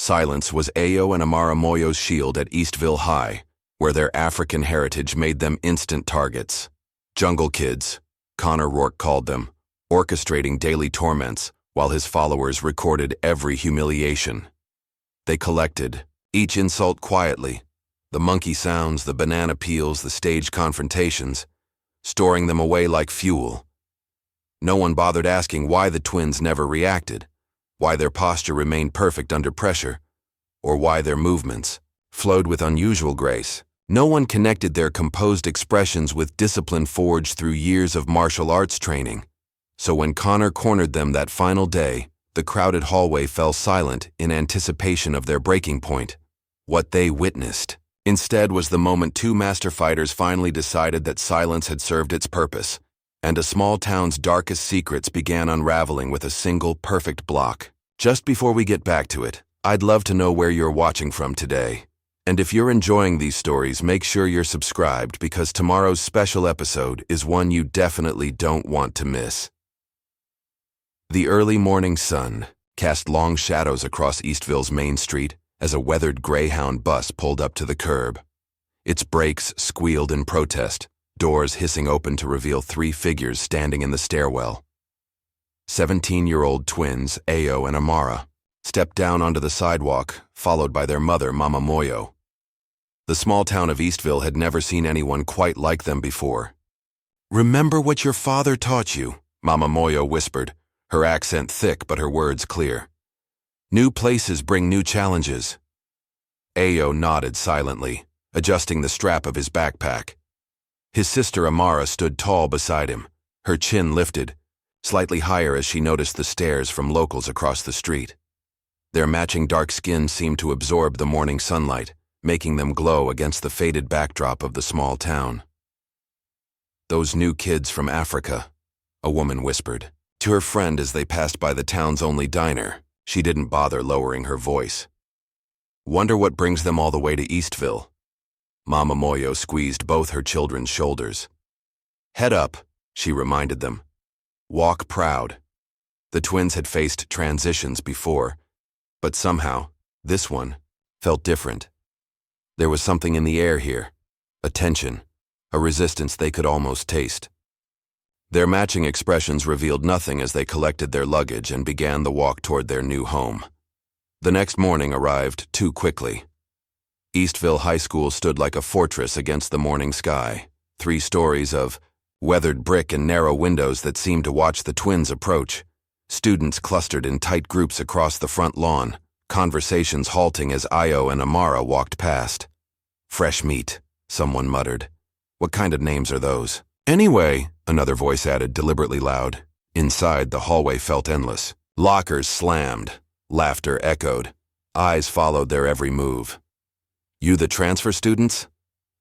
Silence was Ayo and Amara Moyo's shield at Eastville High, where their African heritage made them instant targets. Jungle kids, Rourke called them, orchestrating daily torments while his followers recorded every humiliation. They collected, each insult quietly, the monkey sounds, the banana peels, the stage confrontations, storing them away like fuel. No one bothered asking why the twins never reacted, why their posture remained perfect under pressure, or why their movements flowed with unusual grace. No one connected their composed expressions with discipline forged through years of martial arts training. So when Connor cornered them that final day, the crowded hallway fell silent in anticipation of their breaking point. What they witnessed, instead, was the moment two master fighters finally decided that silence had served its purpose, and a small town's darkest secrets began unraveling with a single perfect block. Just before we get back to it, I'd love to know where you're watching from today. And if you're enjoying these stories, make sure you're subscribed because tomorrow's special episode is one you definitely don't want to miss. The early morning sun cast long shadows across Eastville's main street as a weathered Greyhound bus pulled up to the curb. Its brakes squealed in protest, doors hissing open to reveal three figures standing in the stairwell. 17-year-old twins, Ayo and Amara, stepped down onto the sidewalk, followed by their mother, Mama Moyo. The small town of Eastville had never seen anyone quite like them before. "Remember what your father taught you," Mama Moyo whispered, her accent thick but her words clear. "New places bring new challenges." Ayo nodded silently, adjusting the strap of his backpack. His sister Amara stood tall beside him, her chin lifted, slightly higher as she noticed the stares from locals across the street. Their matching dark skin seemed to absorb the morning sunlight, making them glow against the faded backdrop of the small town. "Those new kids from Africa," a woman whispered to her friend as they passed by the town's only diner. She didn't bother lowering her voice. "Wonder what brings them all the way to Eastville." Mama Moyo squeezed both her children's shoulders. "Head up," she reminded them. "Walk proud." The twins had faced transitions before, but somehow, this one felt different. There was something in the air here, a tension, a resistance they could almost taste. Their matching expressions revealed nothing as they collected their luggage and began the walk toward their new home. The next morning arrived too quickly. Eastville High School stood like a fortress against the morning sky, 3 stories of weathered brick and narrow windows that seemed to watch the twins approach. Students clustered in tight groups across the front lawn, conversations halting as Ayo and Amara walked past. "Fresh meat," someone muttered. "What kind of names are those?" "Anyway," another voice added deliberately loud. Inside, the hallway felt endless. Lockers slammed. Laughter echoed. Eyes followed their every move. "You the transfer students?"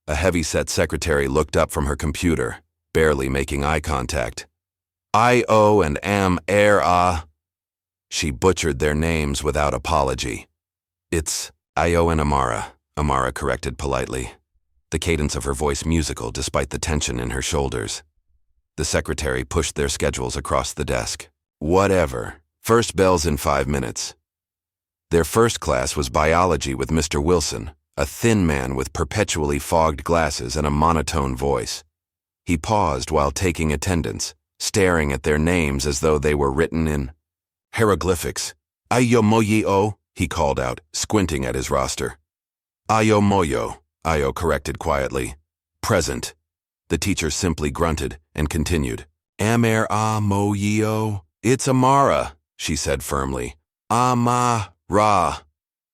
A heavy-set secretary looked up from her computer, barely making eye contact. "Ayo and Amara." She butchered their names without apology. "It's Ayo and Amara," Amara corrected politely, the cadence of her voice musical despite the tension in her shoulders. The secretary pushed their schedules across the desk. "Whatever. First bell's in 5 minutes." Their first class was biology with Mr. Wilson, a thin man with perpetually fogged glasses and a monotone voice. He paused while taking attendance, staring at their names as though they were written in hieroglyphics. "Ayo Moyo," he called out, squinting at his roster. "Ayo Moyo," Ayo corrected quietly. "Present." The teacher simply grunted and continued. "Amara Moyo." "It's Amara," she said firmly. "Amara."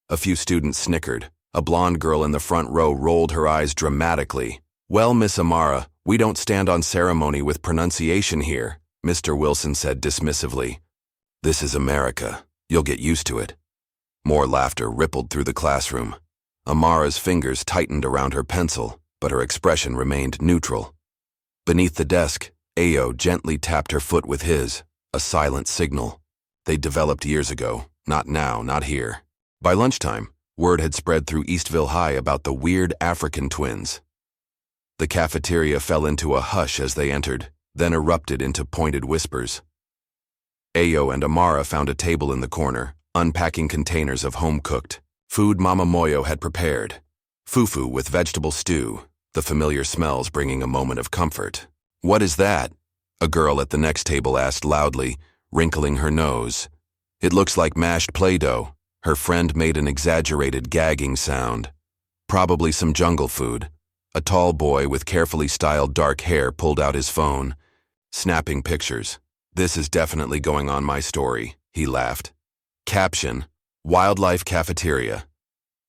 A few students snickered. A blonde girl in the front row rolled her eyes dramatically. "Well, Miss Amara, we don't stand on ceremony with pronunciation here," Mr. Wilson said dismissively. "This is America. You'll get used to it." More laughter rippled through the classroom. Amara's fingers tightened around her pencil, but her expression remained neutral. Beneath the desk, Ayo gently tapped her foot with his, a silent signal. They'd developed years ago, not now, not here. By lunchtime, word had spread through Eastville High about the weird African twins. The cafeteria fell into a hush as they entered, then erupted into pointed whispers. Ayo and Amara found a table in the corner, unpacking containers of home-cooked food Mama Moyo had prepared. Fufu with vegetable stew, the familiar smells bringing a moment of comfort. "What is that?" a girl at the next table asked loudly, wrinkling her nose. "It looks like mashed Play-Doh." Her friend made an exaggerated gagging sound. "Probably some jungle food." A tall boy with carefully styled dark hair pulled out his phone, snapping pictures. "This is definitely going on my story," he laughed. Caption: Wildlife Cafeteria.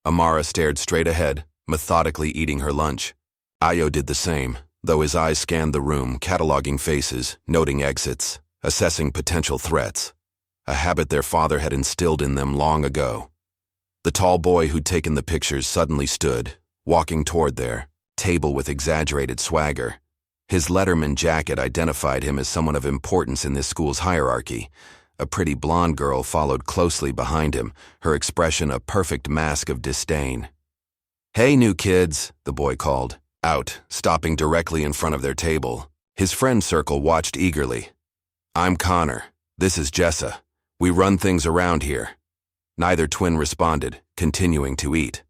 Amara stared straight ahead, methodically eating her lunch. Ayo did the same, though his eyes scanned the room, cataloging faces, noting exits, assessing potential threats, a habit their father had instilled in them long ago. The tall boy who'd taken the pictures suddenly stood, walking toward their table with exaggerated swagger. His Letterman jacket identified him as someone of importance in this school's hierarchy. A pretty blonde girl followed closely behind him, her expression a perfect mask of disdain. "Hey, new kids," the boy called, out, stopping directly in front of their table. His friend circle watched eagerly. "I'm Connor. This is Jessa. We run things around here." Neither twin responded, continuing to eat.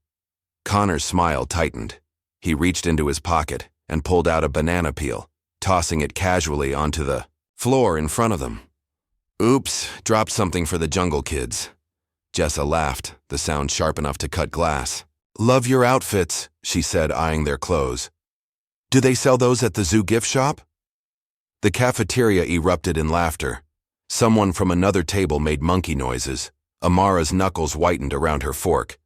Connor's smile tightened. He reached into his pocket and pulled out a banana peel, tossing it casually onto the floor in front of them. "Oops, dropped something for the jungle kids." Jessa laughed, the sound sharp enough to cut glass. "Love your outfits," she said, eyeing their clothes. "Do they sell those at the zoo gift shop?" The cafeteria erupted in laughter. Someone from another table made monkey noises. Amara's knuckles whitened around her fork.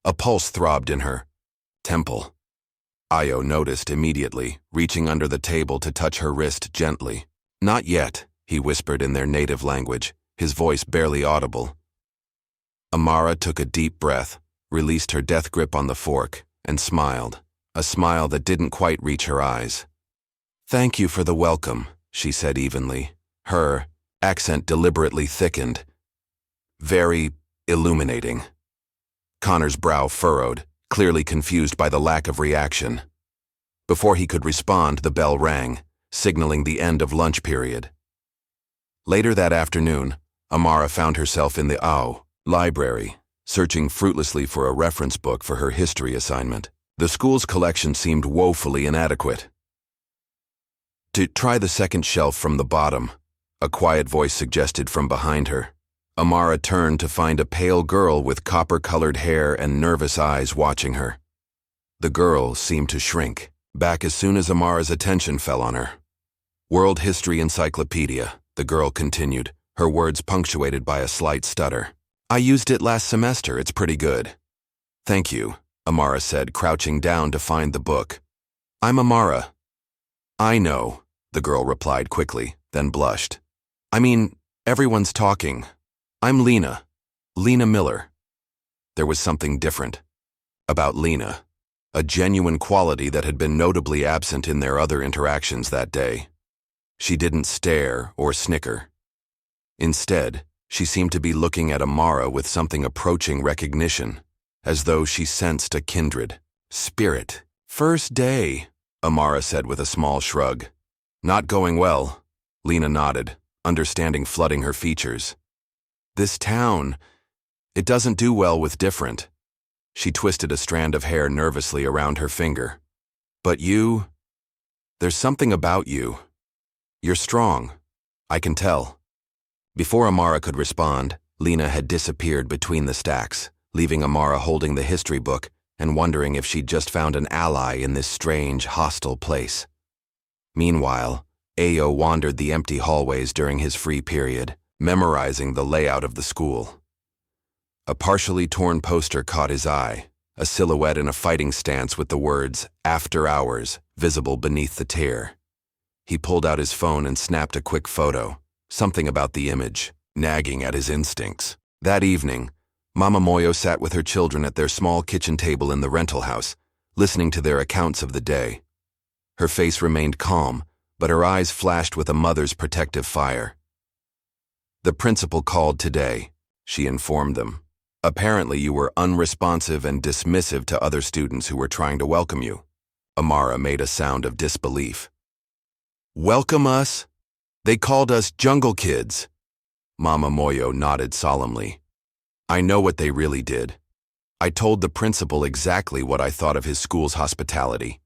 A pulse throbbed in her temple. Ayo noticed immediately, reaching under the table to touch her wrist gently. "Not yet," he whispered in their native language, his voice barely audible. Amara took a deep breath, released her death grip on the fork, and smiled, a smile that didn't quite reach her eyes. "Thank you for the welcome," she said evenly, her accent deliberately thickened. "Very illuminating." Connor's brow furrowed, clearly confused by the lack of reaction. Before he could respond, the bell rang, signaling the end of lunch period. Later that afternoon, Amara found herself in the library, searching fruitlessly for a reference book for her history assignment. The school's collection seemed woefully inadequate. "To try the second shelf from the bottom," a quiet voice suggested from behind her. Amara turned to find a pale girl with copper-colored hair and nervous eyes watching her. The girl seemed to shrink back as soon as Amara's attention fell on her. "World History Encyclopedia," the girl continued, her words punctuated by a slight stutter. "I used it last semester, it's pretty good." "Thank you," Amara said, crouching down to find the book. "I'm Amara." "I know," the girl replied quickly, then blushed. "I mean, everyone's talking. I'm Lena Miller." There was something different about Lena, a genuine quality that had been notably absent in their other interactions that day. She didn't stare or snicker. Instead, she seemed to be looking at Amara with something approaching recognition, as though she sensed a kindred spirit. "First day," Amara said with a small shrug. "Not going well," Lena nodded, understanding flooding her features. "This town, it doesn't do well with different." She twisted a strand of hair nervously around her finger. "But there's something about you. You're strong. I can tell." Before Amara could respond, Lena had disappeared between the stacks, leaving Amara holding the history book and wondering if she'd just found an ally in this strange, hostile place. Meanwhile, Ayo wandered the empty hallways during his free period, memorizing the layout of the school. A partially torn poster caught his eye, a silhouette in a fighting stance with the words, "After Hours," visible beneath the tear. He pulled out his phone and snapped a quick photo, something about the image, nagging at his instincts. That evening, Mama Moyo sat with her children at their small kitchen table in the rental house, listening to their accounts of the day. Her face remained calm, but her eyes flashed with a mother's protective fire. "The principal called today," she informed them. "Apparently you were unresponsive and dismissive to other students who were trying to welcome you." Amara made a sound of disbelief. "Welcome us? They called us jungle kids." Mama Moyo nodded solemnly. I know what they really did. I told the principal exactly what I thought of his school's hospitality.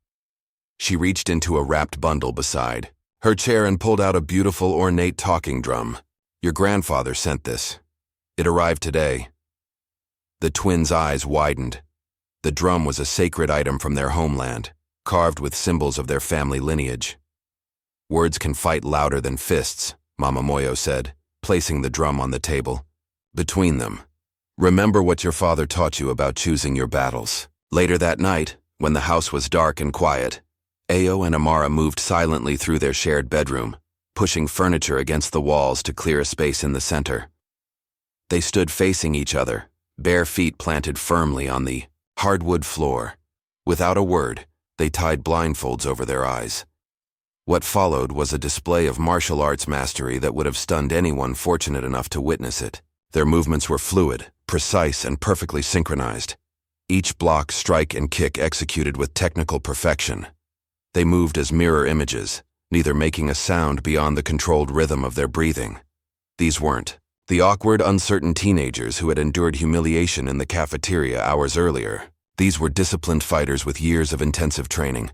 She reached into a wrapped bundle beside her chair and pulled out a beautiful ornate talking drum. Your grandfather sent this. It arrived today. The twins' eyes widened. The drum was a sacred item from their homeland, carved with symbols of their family lineage. Words can fight louder than fists, Mama Moyo said, placing the drum on the table. Between them, remember what your father taught you about choosing your battles. Later that night, when the house was dark and quiet, Ayo and Amara moved silently through their shared bedroom, pushing furniture against the walls to clear a space in the center. They stood facing each other, bare feet planted firmly on the hardwood floor. Without a word, they tied blindfolds over their eyes. What followed was a display of martial arts mastery that would have stunned anyone fortunate enough to witness it. Their movements were fluid, precise, and perfectly synchronized. Each block, strike, and kick executed with technical perfection. They moved as mirror images, neither making a sound beyond the controlled rhythm of their breathing. These weren't the awkward, uncertain teenagers who had endured humiliation in the cafeteria hours earlier. These were disciplined fighters with years of intensive training,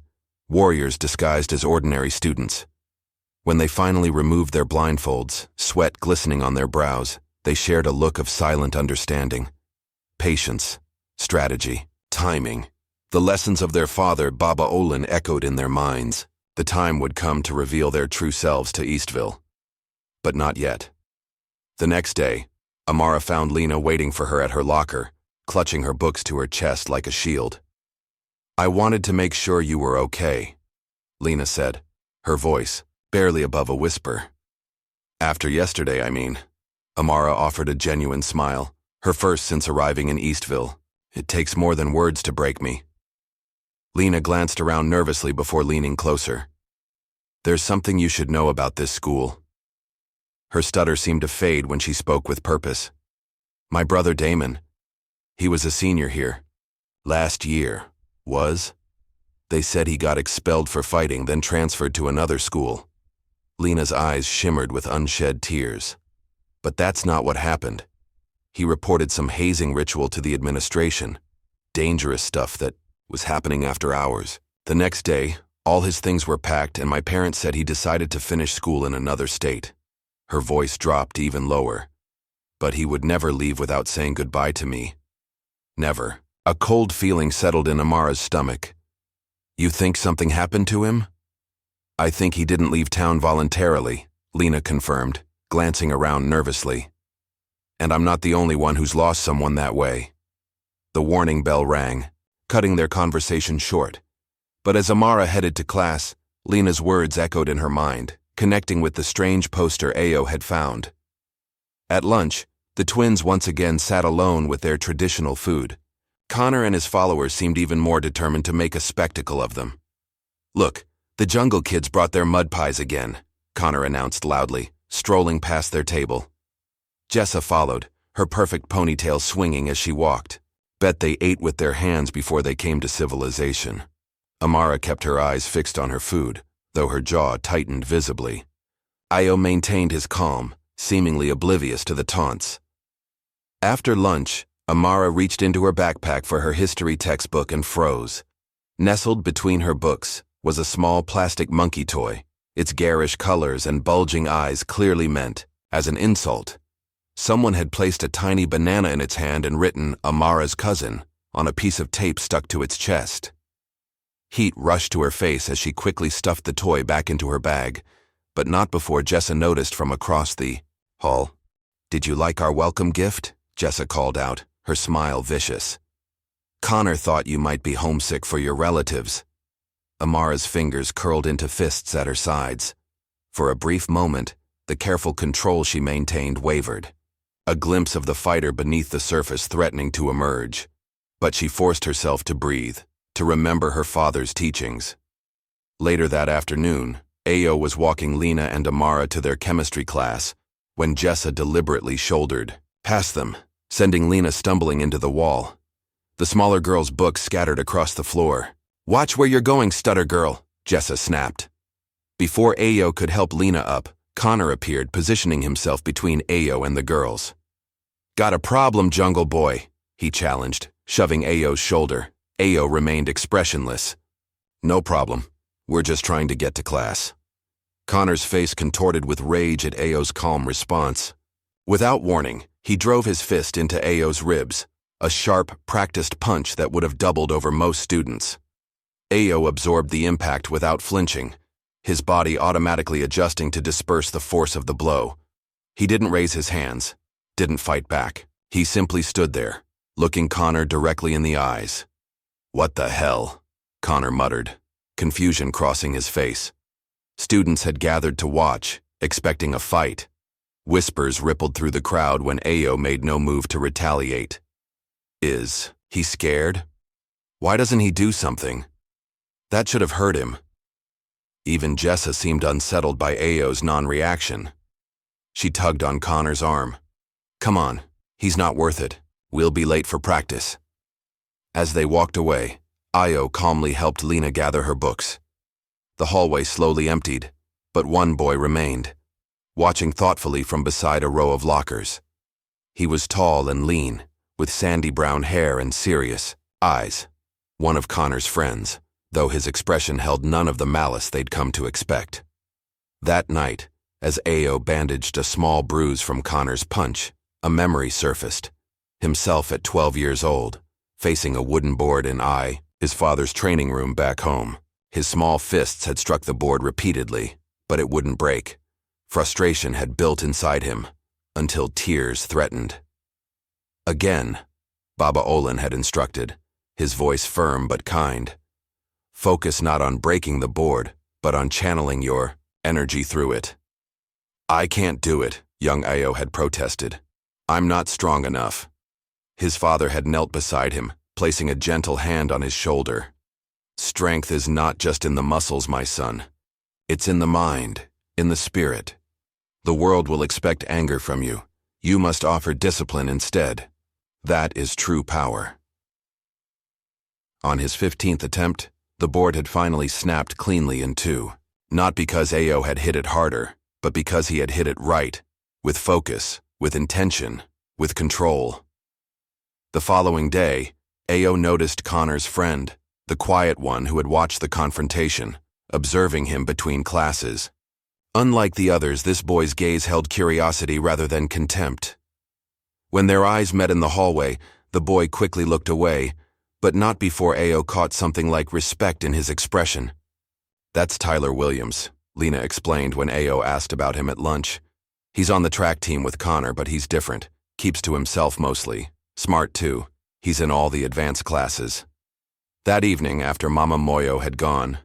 warriors disguised as ordinary students. When they finally removed their blindfolds, sweat glistening on their brows, they shared a look of silent understanding. Patience, strategy, timing. The lessons of their father, Baba Olin, echoed in their minds. The time would come to reveal their true selves to Eastville. But not yet. The next day, Amara found Lena waiting for her at her locker, clutching her books to her chest like a shield. I wanted to make sure you were okay, Lena said, her voice barely above a whisper. After yesterday, I mean. Amara offered a genuine smile, her first since arriving in Eastville. It takes more than words to break me. Lena glanced around nervously before leaning closer. There's something you should know about this school. Her stutter seemed to fade when she spoke with purpose. My brother Damon. He was a senior here. Last year. Was? They said he got expelled for fighting, then transferred to another school. Lena's eyes shimmered with unshed tears. But that's not what happened. He reported some hazing ritual to the administration. Dangerous stuff that was happening after hours. The next day, all his things were packed and my parents said he decided to finish school in another state. Her voice dropped even lower. But he would never leave without saying goodbye to me. Never. A cold feeling settled in Amara's stomach. You think something happened to him? I think he didn't leave town voluntarily, Lena confirmed, glancing around nervously. And I'm not the only one who's lost someone that way. The warning bell rang, cutting their conversation short. But as Amara headed to class, Lena's words echoed in her mind, connecting with the strange poster Ayo had found. At lunch, the twins once again sat alone with their traditional food. Connor and his followers seemed even more determined to make a spectacle of them. Look, the Jungle Kids brought their mud pies again, Connor announced loudly, strolling past their table. Jessa followed, her perfect ponytail swinging as she walked. Bet they ate with their hands before they came to civilization. Amara kept her eyes fixed on her food, though her jaw tightened visibly. Ayo maintained his calm, seemingly oblivious to the taunts. After lunch, Amara reached into her backpack for her history textbook and froze. Nestled between her books was a small plastic monkey toy, its garish colors and bulging eyes clearly meant as an insult. Someone had placed a tiny banana in its hand and written Amara's cousin on a piece of tape stuck to its chest. Heat rushed to her face as she quickly stuffed the toy back into her bag, but not before Jessa noticed from across the hall. Did you like our welcome gift? Jessa called out, her smile vicious. Connor thought you might be homesick for your relatives. Amara's fingers curled into fists at her sides. For a brief moment, the careful control she maintained wavered. A glimpse of the fighter beneath the surface threatening to emerge. But she forced herself to breathe, to remember her father's teachings. Later that afternoon, Ayo was walking Lena and Amara to their chemistry class when Jessa deliberately shouldered past them, sending Lena stumbling into the wall. The smaller girl's books scattered across the floor. Watch where you're going, stutter girl, Jessa snapped. Before Ayo could help Lena up, Connor appeared, positioning himself between Ayo and the girls. Got a problem, Jungle Boy? He challenged, shoving Ayo's shoulder. Ayo remained expressionless. No problem. We're just trying to get to class. Connor's face contorted with rage at Ayo's calm response. Without warning, he drove his fist into Ayo's ribs, a sharp, practiced punch that would have doubled over most students. Ayo absorbed the impact without flinching, his body automatically adjusting to disperse the force of the blow. He didn't raise his hands, didn't fight back. He simply stood there, looking Connor directly in the eyes. "What the hell?" Connor muttered, confusion crossing his face. Students had gathered to watch, expecting a fight. Whispers rippled through the crowd when Ayo made no move to retaliate. Is he scared? Why doesn't he do something? That should have hurt him. Even Jessa seemed unsettled by Ayo's non-reaction. She tugged on Connor's arm. "Come on, he's not worth it. We'll be late for practice." As they walked away, Ayo calmly helped Lena gather her books. The hallway slowly emptied, but one boy remained, watching thoughtfully from beside a row of lockers. He was tall and lean, with sandy brown hair and serious eyes. One of Connor's friends, though his expression held none of the malice they'd come to expect. That night, as Ayo bandaged a small bruise from Connor's punch, a memory surfaced. Himself at 12 years old, facing a wooden board in his father's training room back home. His small fists had struck the board repeatedly, but it wouldn't break. Frustration had built inside him, until tears threatened. Again, Baba Olin had instructed, his voice firm but kind. Focus not on breaking the board, but on channeling your energy through it. "I can't do it," young Ayo had protested. "I'm not strong enough." His father had knelt beside him, placing a gentle hand on his shoulder. "Strength is not just in the muscles, my son. It's in the mind, in the spirit. The world will expect anger from you. You must offer discipline instead. That is true power." On his 15th attempt, the board had finally snapped cleanly in two, not because Ayo had hit it harder, but because he had hit it right, with focus, with intention, with control. The following day, Ayo noticed Connor's friend, the quiet one who had watched the confrontation, observing him between classes. Unlike the others, this boy's gaze held curiosity rather than contempt. When their eyes met in the hallway, the boy quickly looked away, but not before Ayo caught something like respect in his expression. "That's Tyler Williams," Lena explained when Ayo asked about him at lunch. "He's on the track team with Connor, but he's different. Keeps to himself mostly. Smart too. He's in all the advanced classes." That evening, after Mama Moyo had gone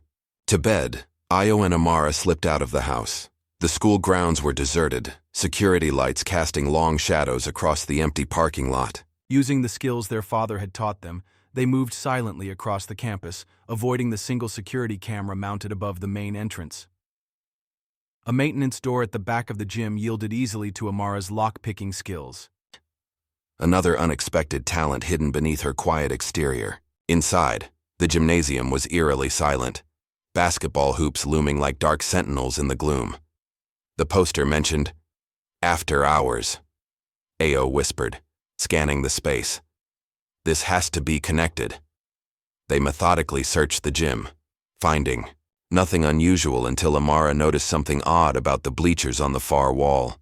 to bed, Ayo and Amara slipped out of the house. The school grounds were deserted, security lights casting long shadows across the empty parking lot. Using the skills their father had taught them, they moved silently across the campus, avoiding the single security camera mounted above the main entrance. A maintenance door at the back of the gym yielded easily to Amara's lock-picking skills. Another unexpected talent hidden beneath her quiet exterior. Inside, the gymnasium was eerily silent, basketball hoops looming like dark sentinels in the gloom. The poster mentioned, "After Hours." Ayo whispered, scanning the space. "This has to be connected." They methodically searched the gym, finding nothing unusual until Amara noticed something odd about the bleachers on the far wall.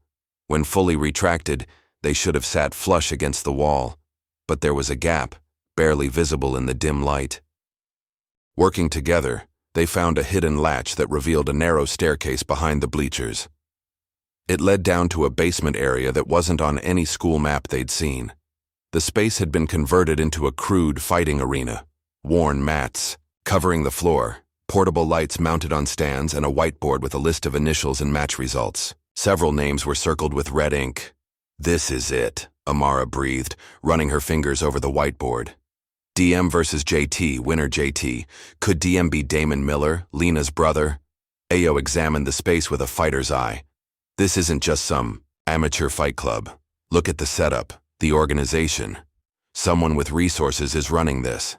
When fully retracted, they should have sat flush against the wall, but there was a gap, barely visible in the dim light. Working together, they found a hidden latch that revealed a narrow staircase behind the bleachers. It led down to a basement area that wasn't on any school map they'd seen. The space had been converted into a crude fighting arena, worn mats covering the floor, portable lights mounted on stands, and a whiteboard with a list of initials and match results. Several names were circled with red ink. "This is it," Amara breathed, running her fingers over the whiteboard. DM versus JT, winner JT. Could DM be Damon Miller, Lena's brother? Ayo examined the space with a fighter's eye. This isn't just some amateur fight club. Look at the setup, the organization. Someone with resources is running this.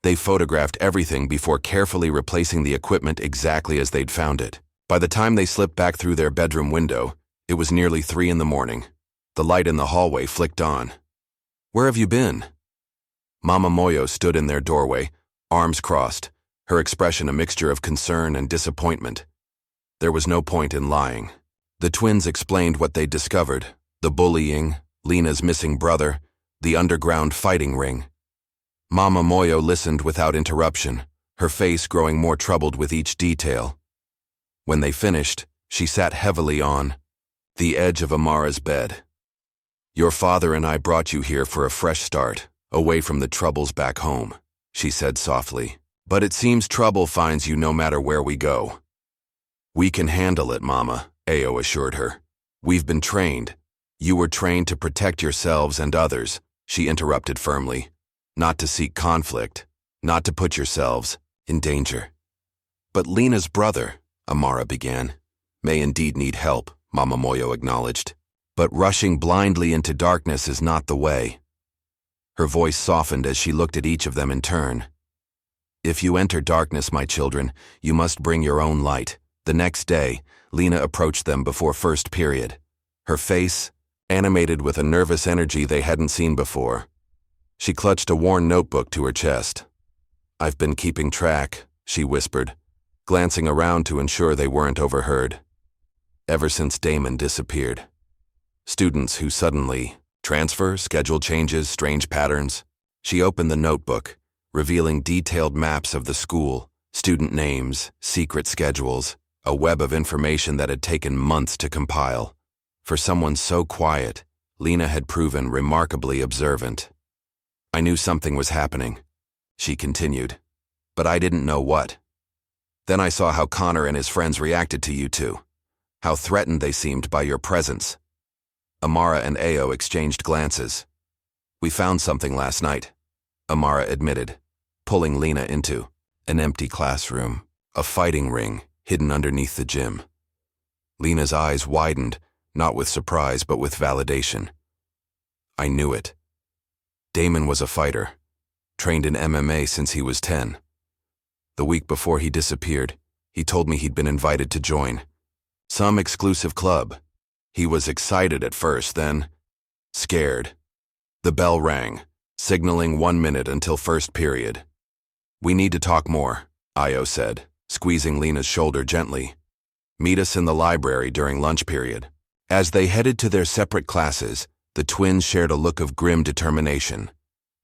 They photographed everything before carefully replacing the equipment exactly as they'd found it. By the time they slipped back through their bedroom window, it was nearly 3 in the morning. The light in the hallway flicked on. "Where have you been?" Mama Moyo stood in their doorway, arms crossed, her expression a mixture of concern and disappointment. There was no point in lying. The twins explained what they'd discovered: the bullying, Lena's missing brother, the underground fighting ring. Mama Moyo listened without interruption, her face growing more troubled with each detail. When they finished, she sat heavily on the edge of Amara's bed. "Your father and I brought you here for a fresh start, away from the troubles back home," she said softly. "But it seems trouble finds you no matter where we go." "We can handle it, Mama," Ayo assured her. "We've been trained." "You were trained to protect yourselves and others," she interrupted firmly. "Not to seek conflict, not to put yourselves in danger." "But Lena's brother," Amara began. "May indeed need help," Mama Moyo acknowledged. "But rushing blindly into darkness is not the way." Her voice softened as she looked at each of them in turn. "If you enter darkness, my children, you must bring your own light." The next day, Lena approached them before first period, her face animated with a nervous energy they hadn't seen before. She clutched a worn notebook to her chest. "I've been keeping track," she whispered, glancing around to ensure they weren't overheard. "Ever since Damon disappeared. Students who suddenly transfer, schedule changes, strange patterns." She opened the notebook, revealing detailed maps of the school, student names, secret schedules, a web of information that had taken months to compile. For someone so quiet, Lena had proven remarkably observant. "I knew something was happening," she continued, "but I didn't know what. Then I saw how Connor and his friends reacted to you two, how threatened they seemed by your presence." Amara and Ayo exchanged glances. "We found something last night," Amara admitted, pulling Lena into an empty classroom, a fighting ring hidden underneath the gym. Lena's eyes widened, not with surprise but with validation. "I knew it. Damon was a fighter, trained in MMA since he was 10. The week before he disappeared, he told me he'd been invited to join some exclusive club. He was excited at first, then scared." The bell rang, signaling 1 minute until first period. "We need to talk more," Ayo said, squeezing Lena's shoulder gently. "Meet us in the library during lunch period." As they headed to their separate classes, the twins shared a look of grim determination.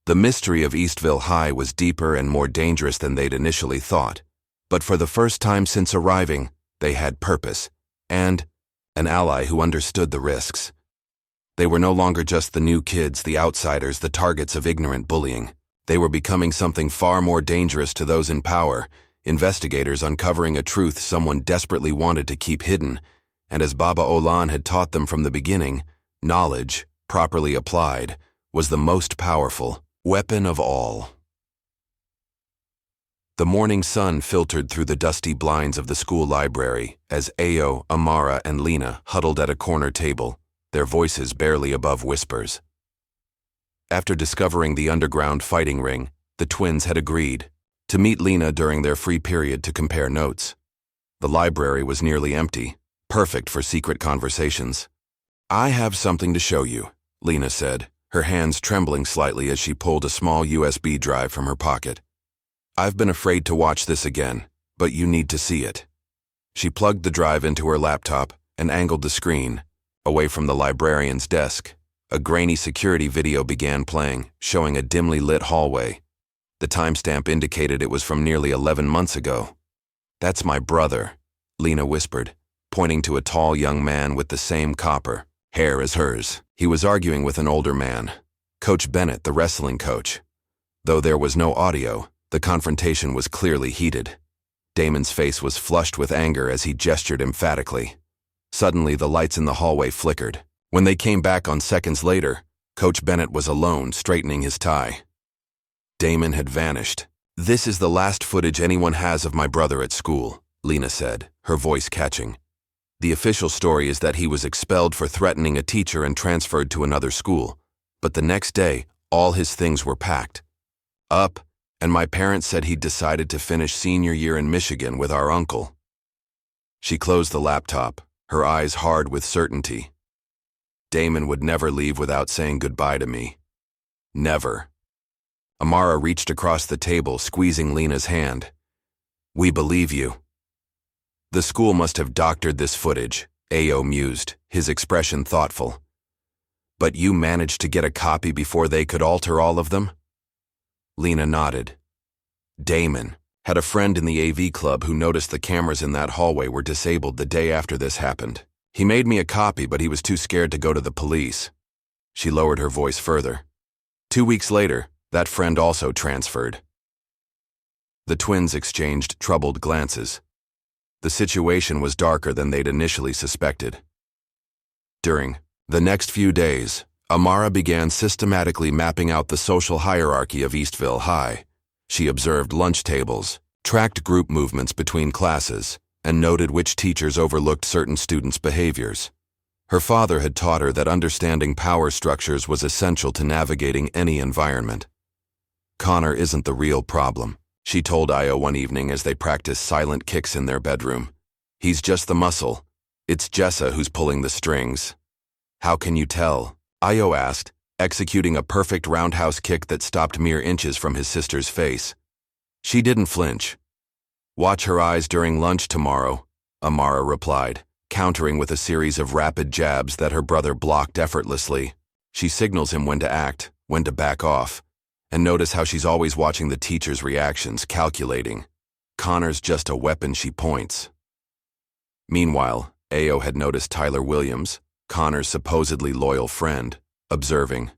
The mystery of Eastville High was deeper and more dangerous than they'd initially thought. But for the first time since arriving, they had purpose, and an ally who understood the risks. They were no longer just the new kids, the outsiders, the targets of ignorant bullying. They were becoming something far more dangerous to those in power, investigators uncovering a truth someone desperately wanted to keep hidden. And as Baba Olan had taught them from the beginning, knowledge, properly applied, was the most powerful weapon of all. The morning sun filtered through the dusty blinds of the school library as Ayo, Amara, and Lena huddled at a corner table, their voices barely above whispers. After discovering the underground fighting ring, the twins had agreed to meet Lena during their free period to compare notes. The library was nearly empty, perfect for secret conversations. "I have something to show you," Lena said, her hands trembling slightly as she pulled a small USB drive from her pocket. "I've been afraid to watch this again, but you need to see it." She plugged the drive into her laptop and angled the screen, away from the librarian's desk. A grainy security video began playing, showing a dimly lit hallway. The timestamp indicated it was from nearly 11 months ago. "That's my brother," Lena whispered, pointing to a tall young man with the same copper hair as hers. He was arguing with an older man, Coach Bennett, the wrestling coach. Though there was no audio, the confrontation was clearly heated. Damon's face was flushed with anger as he gestured emphatically. Suddenly, the lights in the hallway flickered. When they came back on seconds later, Coach Bennett was alone, straightening his tie. Damon had vanished. "This is the last footage anyone has of my brother at school," Lena said, her voice catching. "The official story is that he was expelled for threatening a teacher and transferred to another school. But the next day, all his things were packed up, and my parents said he'd decided to finish senior year in Michigan with our uncle." She closed the laptop, her eyes hard with certainty. Damon would never leave without saying goodbye to me. Never. Amara reached across the table, squeezing Lena's hand. We believe you. The school must have doctored this footage, Ayo mused, his expression thoughtful. But you managed to get a copy before they could alter all of them? Lena nodded. Damon had a friend in the AV club who noticed the cameras in that hallway were disabled the day after this happened. He made me a copy, but he was too scared to go to the police. She lowered her voice further. 2 weeks later, that friend also transferred. The twins exchanged troubled glances. The situation was darker than they'd initially suspected. During the next few days, Amara began systematically mapping out the social hierarchy of Eastville High. She observed lunch tables, tracked group movements between classes, and noted which teachers overlooked certain students' behaviors. Her father had taught her that understanding power structures was essential to navigating any environment. Connor isn't the real problem, she told Ayo one evening as they practiced silent kicks in their bedroom. He's just the muscle. It's Jessa who's pulling the strings. How can you tell? Ayo asked, executing a perfect roundhouse kick that stopped mere inches from his sister's face. She didn't flinch. Watch her eyes during lunch tomorrow, Amara replied, countering with a series of rapid jabs that her brother blocked effortlessly. She signals him when to act, when to back off. And notice how she's always watching the teacher's reactions, calculating. Connor's just a weapon she points. Meanwhile, Ayo had noticed Tyler Williams, Connor's supposedly loyal friend, observing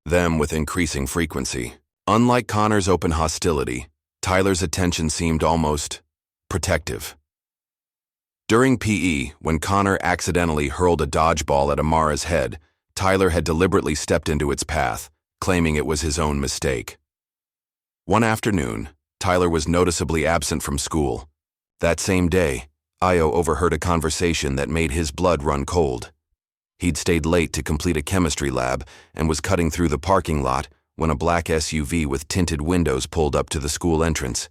them with increasing frequency. Unlike Connor's open hostility, Tyler's attention seemed almost protective. During PE, when Connor accidentally hurled a dodgeball at Amara's head, Tyler had deliberately stepped into its path, claiming it was his own mistake. One afternoon, Tyler was noticeably absent from school. That same day, Ayo overheard a conversation that made his blood run cold. He'd stayed late to complete a chemistry lab and was cutting through the parking lot when a black SUV with tinted windows pulled up to the school entrance.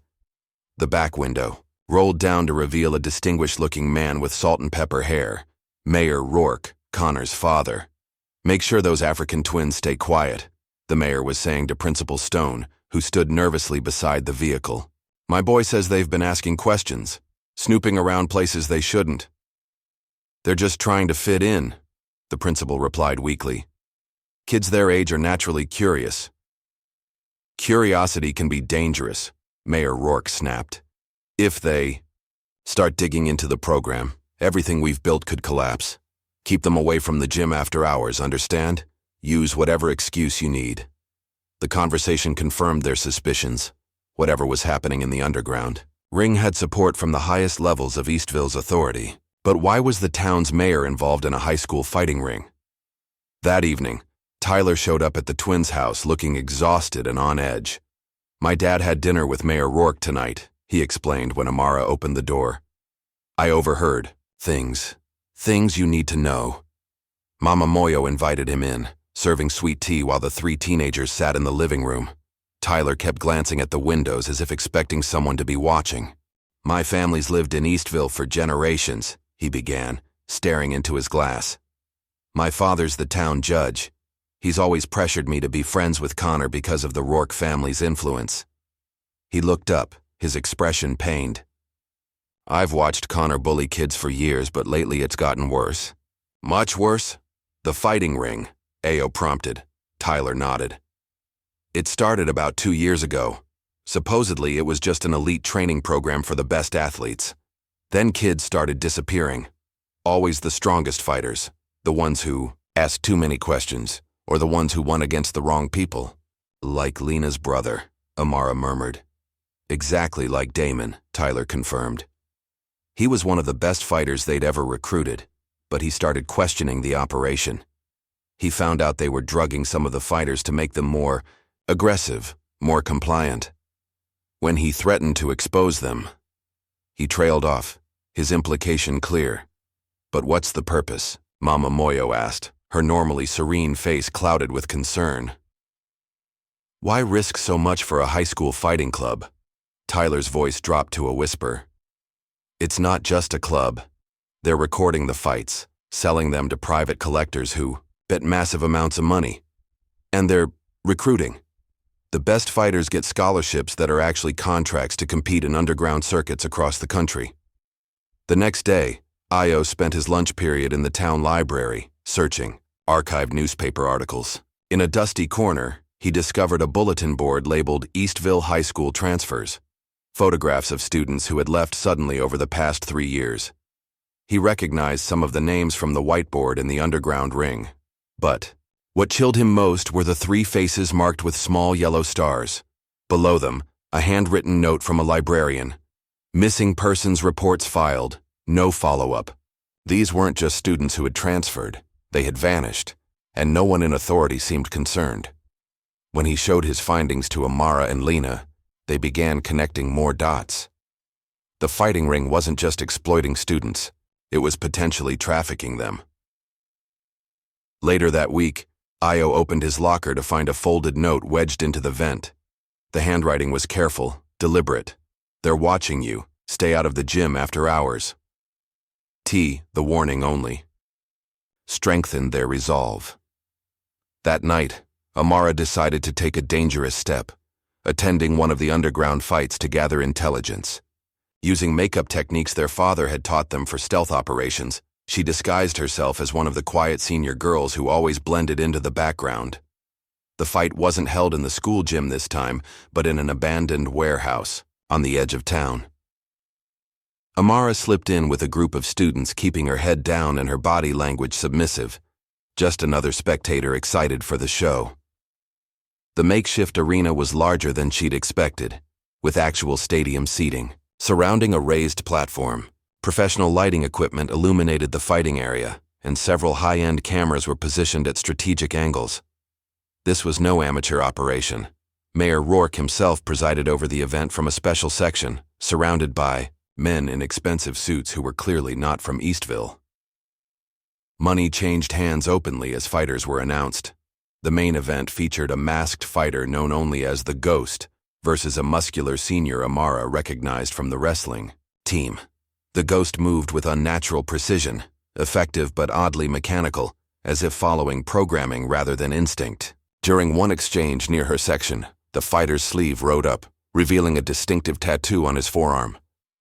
The back window rolled down to reveal a distinguished-looking man with salt and pepper hair, Mayor Rourke, Connor's father. Make sure those African twins stay quiet, the mayor was saying to Principal Stone, who stood nervously beside the vehicle. My boy says they've been asking questions, snooping around places they shouldn't. They're just trying to fit in, the principal replied weakly. Kids their age are naturally curious. Curiosity can be dangerous, Mayor Rourke snapped. If they start digging into the program, everything we've built could collapse. Keep them away from the gym after hours, understand? Use whatever excuse you need. The conversation confirmed their suspicions, whatever was happening in the underground. Ring had support from the highest levels of Eastville's authority. But why was the town's mayor involved in a high school fighting ring? That evening, Tyler showed up at the twins' house looking exhausted and on edge. My dad had dinner with Mayor Rourke tonight, he explained when Amara opened the door. I overheard things you need to know. Mama Moyo invited him in, serving sweet tea while the 3 teenagers sat in the living room. Tyler kept glancing at the windows as if expecting someone to be watching. My family's lived in Eastville for generations, he began, staring into his glass. My father's the town judge. He's always pressured me to be friends with Connor because of the Rourke family's influence. He looked up, his expression pained. I've watched Connor bully kids for years, but lately it's gotten worse. Much worse? The fighting ring, Ayo prompted. Tyler nodded. It started about 2 years ago. Supposedly, it was just an elite training program for the best athletes. Then kids started disappearing. Always the strongest fighters, the ones who asked too many questions, or the ones who won against the wrong people. Like Lena's brother, Amara murmured. Exactly like Damon, Tyler confirmed. He was one of the best fighters they'd ever recruited, but he started questioning the operation. He found out they were drugging some of the fighters to make them more aggressive, more compliant. When he threatened to expose them, he trailed off, his implication clear. But what's the purpose? Mama Moyo asked, her normally serene face clouded with concern. Why risk so much for a high school fighting club? Tyler's voice dropped to a whisper. It's not just a club. They're recording the fights, selling them to private collectors who bet massive amounts of money. And they're recruiting. The best fighters get scholarships that are actually contracts to compete in underground circuits across the country. The next day, Ayo spent his lunch period in the town library, searching archived newspaper articles. In a dusty corner, he discovered a bulletin board labeled Eastville High School transfers, photographs of students who had left suddenly over the past 3 years. He recognized some of the names from the whiteboard in the underground ring. But what chilled him most were the 3 faces marked with small yellow stars. Below them, a handwritten note from a librarian. Missing persons reports filed, no follow-up. These weren't just students who had transferred, they had vanished, and no one in authority seemed concerned. When he showed his findings to Amara and Lena, they began connecting more dots. The fighting ring wasn't just exploiting students, it was potentially trafficking them. Later that week, Ayo opened his locker to find a folded note wedged into the vent. The handwriting was careful, deliberate. "They're watching you. Stay out of the gym after hours." The warning only, strengthened their resolve. That night, Amara decided to take a dangerous step, attending one of the underground fights to gather intelligence. Using makeup techniques their father had taught them for stealth operations, she disguised herself as one of the quiet senior girls who always blended into the background. The fight wasn't held in the school gym this time, but in an abandoned warehouse on the edge of town. Amara slipped in with a group of students, keeping her head down and her body language submissive, just another spectator excited for the show. The makeshift arena was larger than she'd expected, with actual stadium seating. Surrounding a raised platform, professional lighting equipment illuminated the fighting area, and several high-end cameras were positioned at strategic angles. This was no amateur operation. Mayor Rourke himself presided over the event from a special section, surrounded by men in expensive suits who were clearly not from Eastville. Money changed hands openly as fighters were announced. The main event featured a masked fighter known only as the Ghost versus a muscular senior Amara recognized from the wrestling team. The Ghost moved with unnatural precision, effective but oddly mechanical, as if following programming rather than instinct. During one exchange near her section, the fighter's sleeve rode up, revealing a distinctive tattoo on his forearm.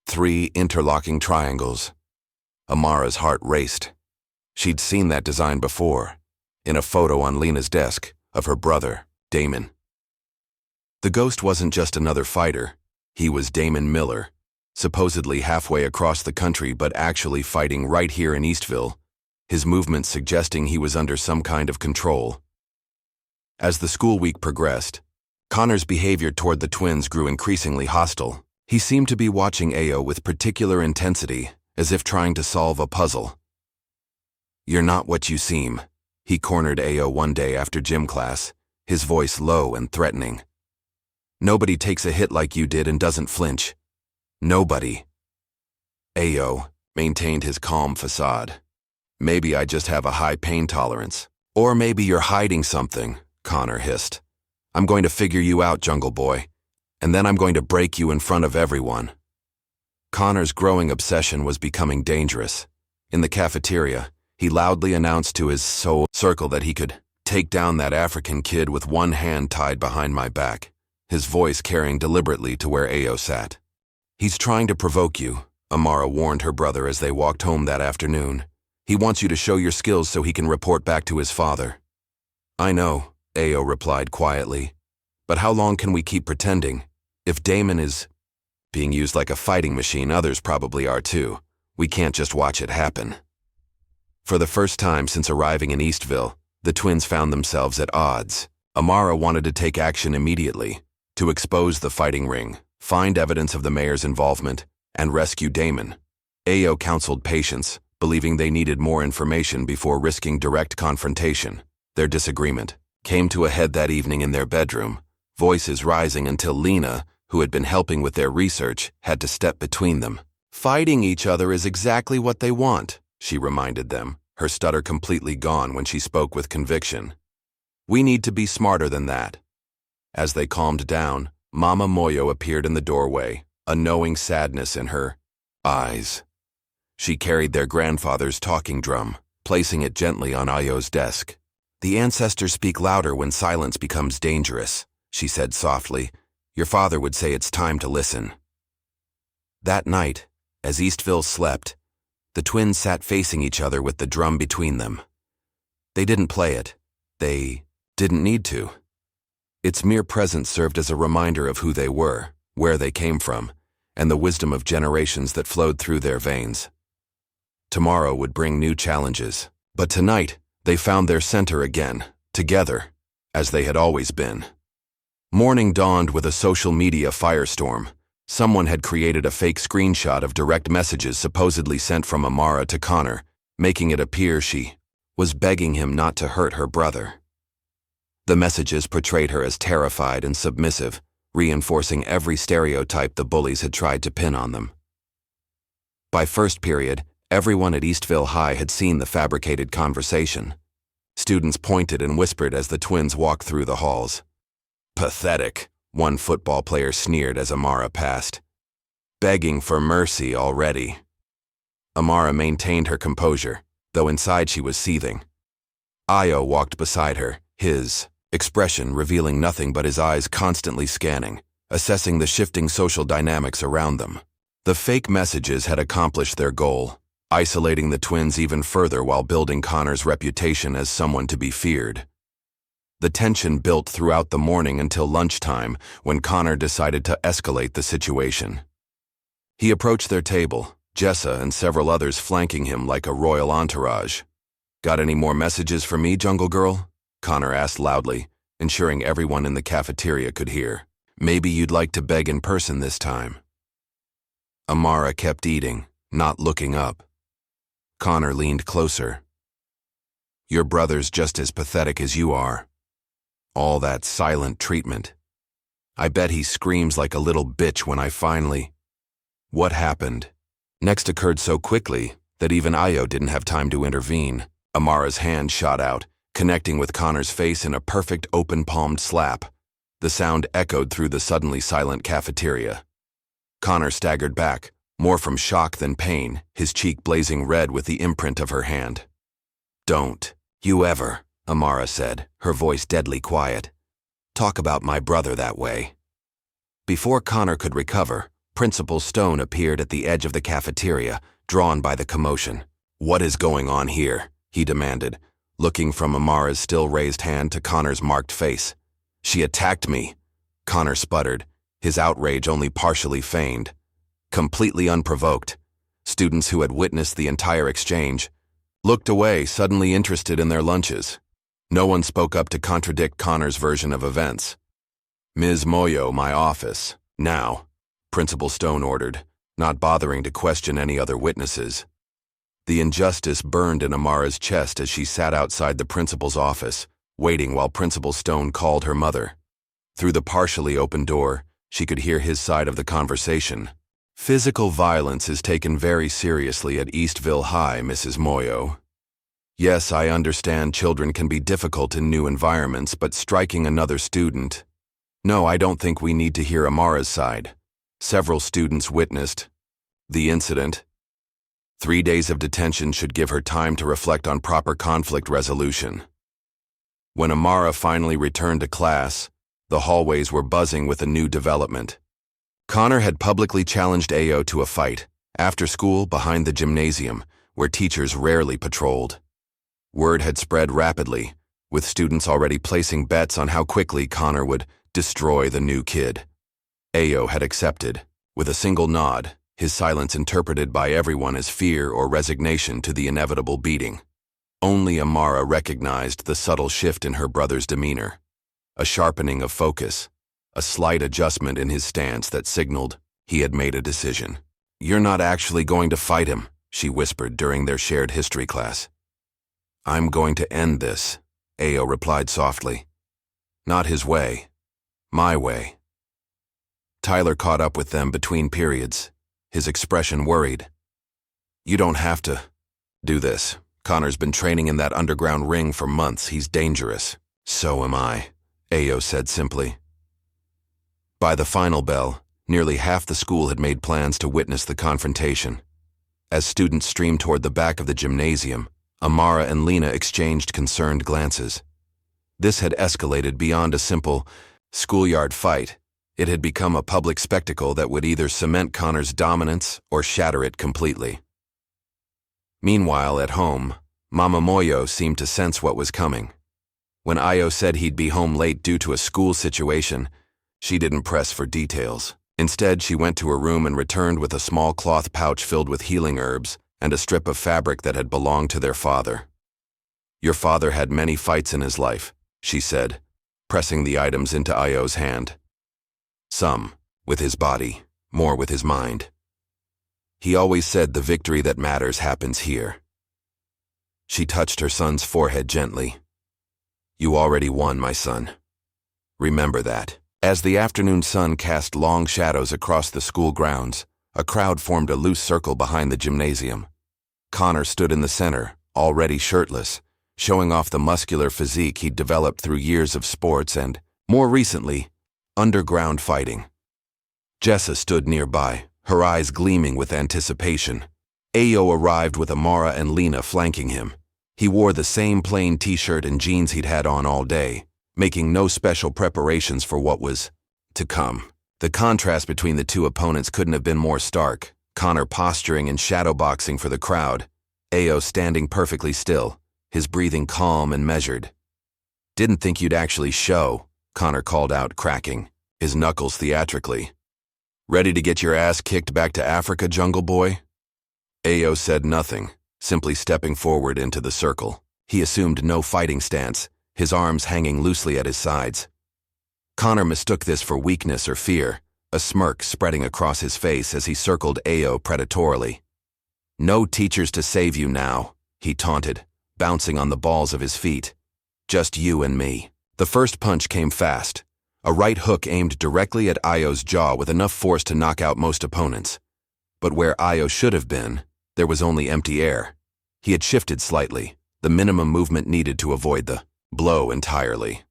3 interlocking triangles. Amara's heart raced. She'd seen that design before, in a photo on Lena's desk of her brother, Damon. The Ghost wasn't just another fighter, he was Damon Miller, supposedly halfway across the country but actually fighting right here in Eastville, his movements suggesting he was under some kind of control. As the school week progressed, Connor's behavior toward the twins grew increasingly hostile. He seemed to be watching Ayo with particular intensity, as if trying to solve a puzzle. "You're not what you seem," he cornered Ayo one day after gym class, his voice low and threatening. "Nobody takes a hit like you did and doesn't flinch. Nobody." Ayo maintained his calm facade. "Maybe I just have a high pain tolerance. Or maybe you're hiding something," Connor hissed. "I'm going to figure you out, Jungle Boy. And then I'm going to break you in front of everyone." Connor's growing obsession was becoming dangerous. In the cafeteria, he loudly announced to his soul circle that he could take down that African kid with one hand tied behind my back, his voice carrying deliberately to where Ayo sat. "He's trying to provoke you," Amara warned her brother as they walked home that afternoon. "He wants you to show your skills so he can report back to his father." "I know," Ayo replied quietly. "But how long can we keep pretending? If Damon is being used like a fighting machine, others probably are too. We can't just watch it happen." For the first time since arriving in Eastville, the twins found themselves at odds. Amara wanted to take action immediately, to expose the fighting ring, find evidence of the mayor's involvement, and rescue Damon. Ayo counseled patience, believing they needed more information before risking direct confrontation. Their disagreement came to a head that evening in their bedroom, voices rising until Lena, who had been helping with their research, had to step between them. "Fighting each other is exactly what they want," she reminded them, her stutter completely gone when she spoke with conviction. "We need to be smarter than that." As they calmed down, Mama Moyo appeared in the doorway, a knowing sadness in her eyes. She carried their grandfather's talking drum, placing it gently on Ayo's desk. "The ancestors speak louder when silence becomes dangerous," she said softly. "Your father would say it's time to listen." That night, as Eastville slept, the twins sat facing each other with the drum between them. They didn't play it. They didn't need to. Its mere presence served as a reminder of who they were, where they came from, and the wisdom of generations that flowed through their veins. Tomorrow would bring new challenges, but tonight they found their center again, together, as they had always been. Morning dawned with a social media firestorm. Someone had created a fake screenshot of direct messages supposedly sent from Amara to Connor, making it appear she was begging him not to hurt her brother. The messages portrayed her as terrified and submissive, reinforcing every stereotype the bullies had tried to pin on them. By first period, everyone at Eastville High had seen the fabricated conversation. Students pointed and whispered as the twins walked through the halls. "Pathetic," one football player sneered as Amara passed. "Begging for mercy already." Amara maintained her composure, though inside she was seething. Ayo walked beside her, his expression revealing nothing but his eyes constantly scanning, assessing the shifting social dynamics around them. The fake messages had accomplished their goal, isolating the twins even further while building Connor's reputation as someone to be feared. The tension built throughout the morning until lunchtime, when Connor decided to escalate the situation. He approached their table, Jessa and several others flanking him like a royal entourage. "Got any more messages for me, Jungle Girl?" Connor asked loudly, ensuring everyone in the cafeteria could hear. "Maybe you'd like to beg in person this time." Amara kept eating, not looking up. Connor leaned closer. "Your brother's just as pathetic as you are. All that silent treatment. I bet he screams like a little bitch when I finally—" What happened? Next occurred so quickly that even Ayo didn't have time to intervene. Amara's hand shot out, connecting with Connor's face in a perfect open-palmed slap. The sound echoed through the suddenly silent cafeteria. Connor staggered back, more from shock than pain, his cheek blazing red with the imprint of her hand. "Don't you ever," Amara said, her voice deadly quiet, "talk about my brother that way." Before Connor could recover, Principal Stone appeared at the edge of the cafeteria, drawn by the commotion. "What is going on here?" he demanded, looking from Amara's still raised hand to Connor's marked face. "She attacked me," Connor sputtered, his outrage only partially feigned. Completely unprovoked, students who had witnessed the entire exchange looked away, suddenly interested in their lunches. No one spoke up to contradict Connor's version of events. "Ms. Moyo, my office, now," Principal Stone ordered, not bothering to question any other witnesses. The injustice burned in Amara's chest as she sat outside the principal's office, waiting while Principal Stone called her mother. Through the partially open door, she could hear his side of the conversation. "Physical violence is taken very seriously at Eastville High, Mrs. Moyo. Yes, I understand children can be difficult in new environments, but striking another student— No, I don't think we need to hear Amara's side. Several students witnessed the incident. 3 days of detention should give her time to reflect on proper conflict resolution." When Amara finally returned to class, the hallways were buzzing with a new development. Connor had publicly challenged Ayo to a fight, after school behind the gymnasium, where teachers rarely patrolled. Word had spread rapidly, with students already placing bets on how quickly Connor would destroy the new kid. Ayo had accepted, with a single nod, his silence interpreted by everyone as fear or resignation to the inevitable beating. Only Amara recognized the subtle shift in her brother's demeanor, a sharpening of focus, a slight adjustment in his stance that signaled he had made a decision. "You're not actually going to fight him," she whispered during their shared history class. "I'm going to end this," Ayo replied softly. "Not his way, my way." Tyler caught up with them between periods, his expression worried. "You don't have to do this. Connor's been training in that underground ring for months. He's dangerous." "So am I," Ayo said simply. By the final bell, nearly half the school had made plans to witness the confrontation. As students streamed toward the back of the gymnasium, Amara and Lena exchanged concerned glances. This had escalated beyond a simple schoolyard fight. It had become a public spectacle that would either cement Connor's dominance or shatter it completely. Meanwhile, at home, Mama Moyo seemed to sense what was coming. When Ayo said he'd be home late due to a school situation, she didn't press for details. Instead, she went to her room and returned with a small cloth pouch filled with healing herbs and a strip of fabric that had belonged to their father. "Your father had many fights in his life," she said, pressing the items into Ayo's hand. "Some with his body, more with his mind. He always said the victory that matters happens here." She touched her son's forehead gently. "You already won, my son. Remember that." As the afternoon sun cast long shadows across the school grounds, a crowd formed a loose circle behind the gymnasium. Connor stood in the center, already shirtless, showing off the muscular physique he'd developed through years of sports and, more recently, underground fighting. Jessa stood nearby, her eyes gleaming with anticipation. Ayo arrived with Amara and Lena flanking him. He wore the same plain t-shirt and jeans he'd had on all day, making no special preparations for what was to come. The contrast between the two opponents couldn't have been more stark. Connor posturing and shadowboxing for the crowd, Ayo standing perfectly still, his breathing calm and measured. "Didn't think you'd actually show," Connor called out, cracking his knuckles theatrically. "Ready to get your ass kicked back to Africa, Jungle Boy?" Ayo said nothing, simply stepping forward into the circle. He assumed no fighting stance, his arms hanging loosely at his sides. Connor mistook this for weakness or fear, a smirk spreading across his face as he circled Ayo predatorily. "No teachers to save you now," he taunted, bouncing on the balls of his feet. "Just you and me." The first punch came fast, a right hook aimed directly at Ayo's jaw with enough force to knock out most opponents. But where Ayo should have been, there was only empty air. He had shifted slightly, the minimum movement needed to avoid the blow entirely.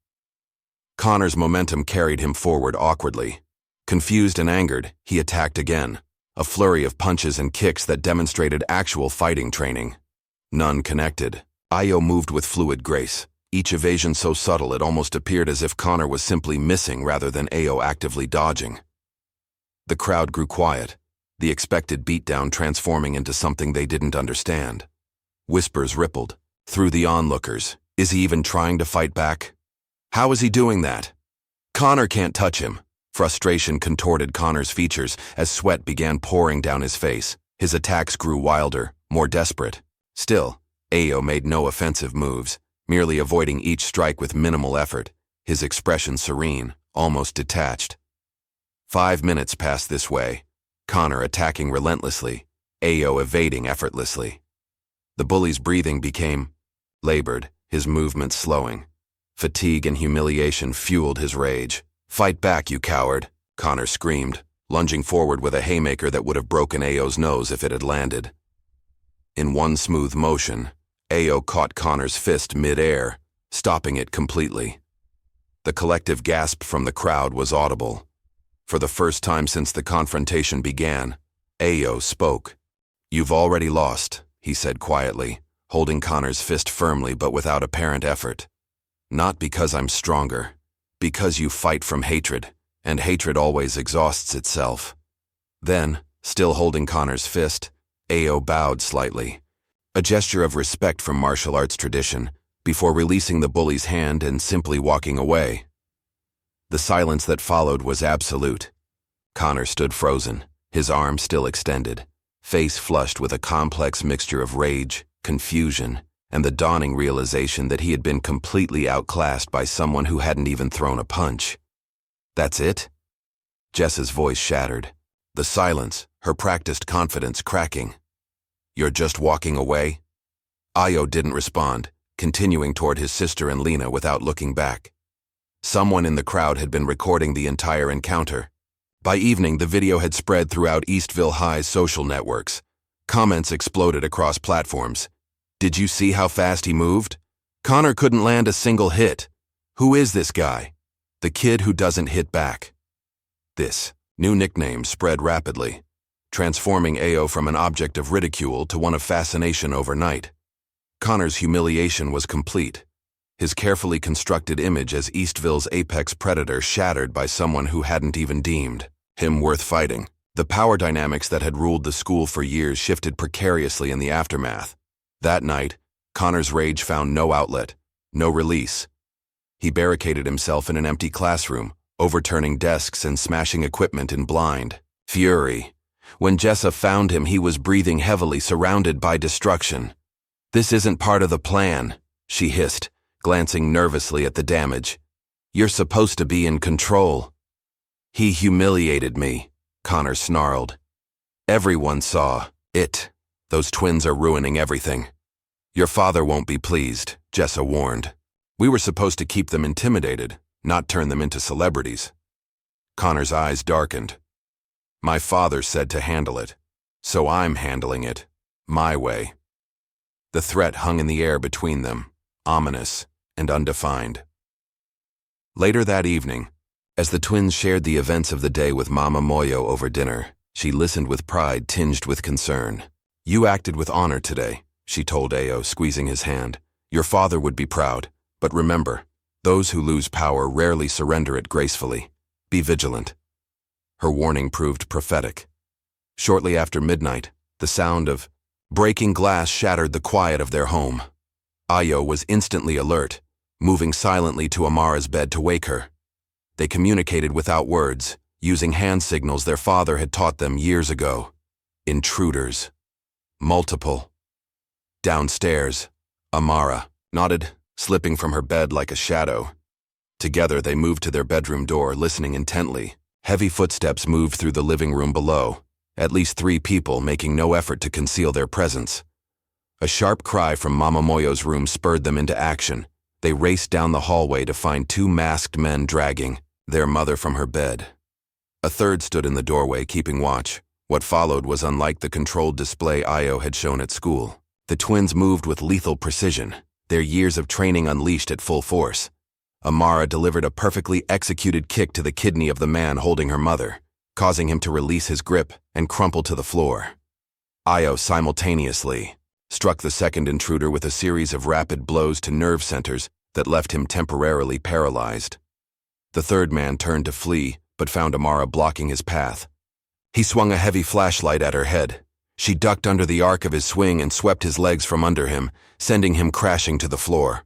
Connor's momentum carried him forward awkwardly. Confused and angered, he attacked again, a flurry of punches and kicks that demonstrated actual fighting training. None connected. Ayo moved with fluid grace, each evasion so subtle it almost appeared as if Connor was simply missing rather than Ayo actively dodging. The crowd grew quiet, the expected beatdown transforming into something they didn't understand. Whispers rippled through the onlookers. Is he even trying to fight back? How is he doing that? Connor can't touch him. Frustration contorted Connor's features as sweat began pouring down his face. His attacks grew wilder, more desperate. Still, Ayo made no offensive moves, merely avoiding each strike with minimal effort, his expression serene, almost detached. 5 minutes passed this way, Connor attacking relentlessly, Ayo evading effortlessly. The bully's breathing became labored, his movements slowing. Fatigue and humiliation fueled his rage. "Fight back, you coward," Connor screamed, lunging forward with a haymaker that would have broken Ayo's nose if it had landed. In one smooth motion, Ayo caught Connor's fist mid-air, stopping it completely. The collective gasp from the crowd was audible. For the first time since the confrontation began, Ayo spoke. "You've already lost," he said quietly, holding Connor's fist firmly but without apparent effort. "Not because I'm stronger. Because you fight from hatred, and hatred always exhausts itself." Then, still holding Connor's fist, Ayo bowed slightly, a gesture of respect from martial arts tradition, before releasing the bully's hand and simply walking away. The silence that followed was absolute. Connor stood frozen, his arm still extended, face flushed with a complex mixture of rage, confusion, and the dawning realization that he had been completely outclassed by someone who hadn't even thrown a punch. "That's it?" Jessa's voice shattered, the silence, her practiced confidence cracking. "You're just walking away?" Ayo didn't respond, continuing toward his sister and Lena without looking back. Someone in the crowd had been recording the entire encounter. By evening, the video had spread throughout Eastville High's social networks. Comments exploded across platforms. "Did you see how fast he moved? Connor couldn't land a single hit. Who is this guy? The kid who doesn't hit back." This new nickname spread rapidly, transforming Ayo from an object of ridicule to one of fascination overnight. Connor's humiliation was complete, his carefully constructed image as Eastville's apex predator shattered by someone who hadn't even deemed him worth fighting. The power dynamics that had ruled the school for years shifted precariously in the aftermath. That night, Connor's rage found no outlet, no release. He barricaded himself in an empty classroom, overturning desks and smashing equipment in blind fury. When Jessa found him, he was breathing heavily, surrounded by destruction. "This isn't part of the plan," she hissed, glancing nervously at the damage. "You're supposed to be in control." "He humiliated me," Connor snarled. "Everyone saw it. Those twins are ruining everything." "Your father won't be pleased," Jessa warned. "We were supposed to keep them intimidated, not turn them into celebrities." Connor's eyes darkened. "My father said to handle it, so I'm handling it, my way." The threat hung in the air between them, ominous and undefined. Later that evening, as the twins shared the events of the day with Mama Moyo over dinner, she listened with pride tinged with concern. "You acted with honor today," she told Ayo, squeezing his hand. "Your father would be proud, but remember, those who lose power rarely surrender it gracefully. Be vigilant." Her warning proved prophetic. Shortly after midnight, the sound of breaking glass shattered the quiet of their home. Ayo was instantly alert, moving silently to Amara's bed to wake her. They communicated without words, using hand signals their father had taught them years ago. Intruders. Multiple. Downstairs, Amara nodded, slipping from her bed like a shadow. Together they moved to their bedroom door, listening intently. Heavy footsteps moved through the living room below, at least 3 people making no effort to conceal their presence. A sharp cry from Mama Moyo's room spurred them into action. They raced down the hallway to find 2 masked men dragging their mother from her bed. A third stood in the doorway, keeping watch. What followed was unlike the controlled display Ayo had shown at school. The twins moved with lethal precision, their years of training unleashed at full force. Amara delivered a perfectly executed kick to the kidney of the man holding her mother, causing him to release his grip and crumple to the floor. Ayo simultaneously struck the second intruder with a series of rapid blows to nerve centers that left him temporarily paralyzed. The third man turned to flee, but found Amara blocking his path. He swung a heavy flashlight at her head. She ducked under the arc of his swing and swept his legs from under him, sending him crashing to the floor.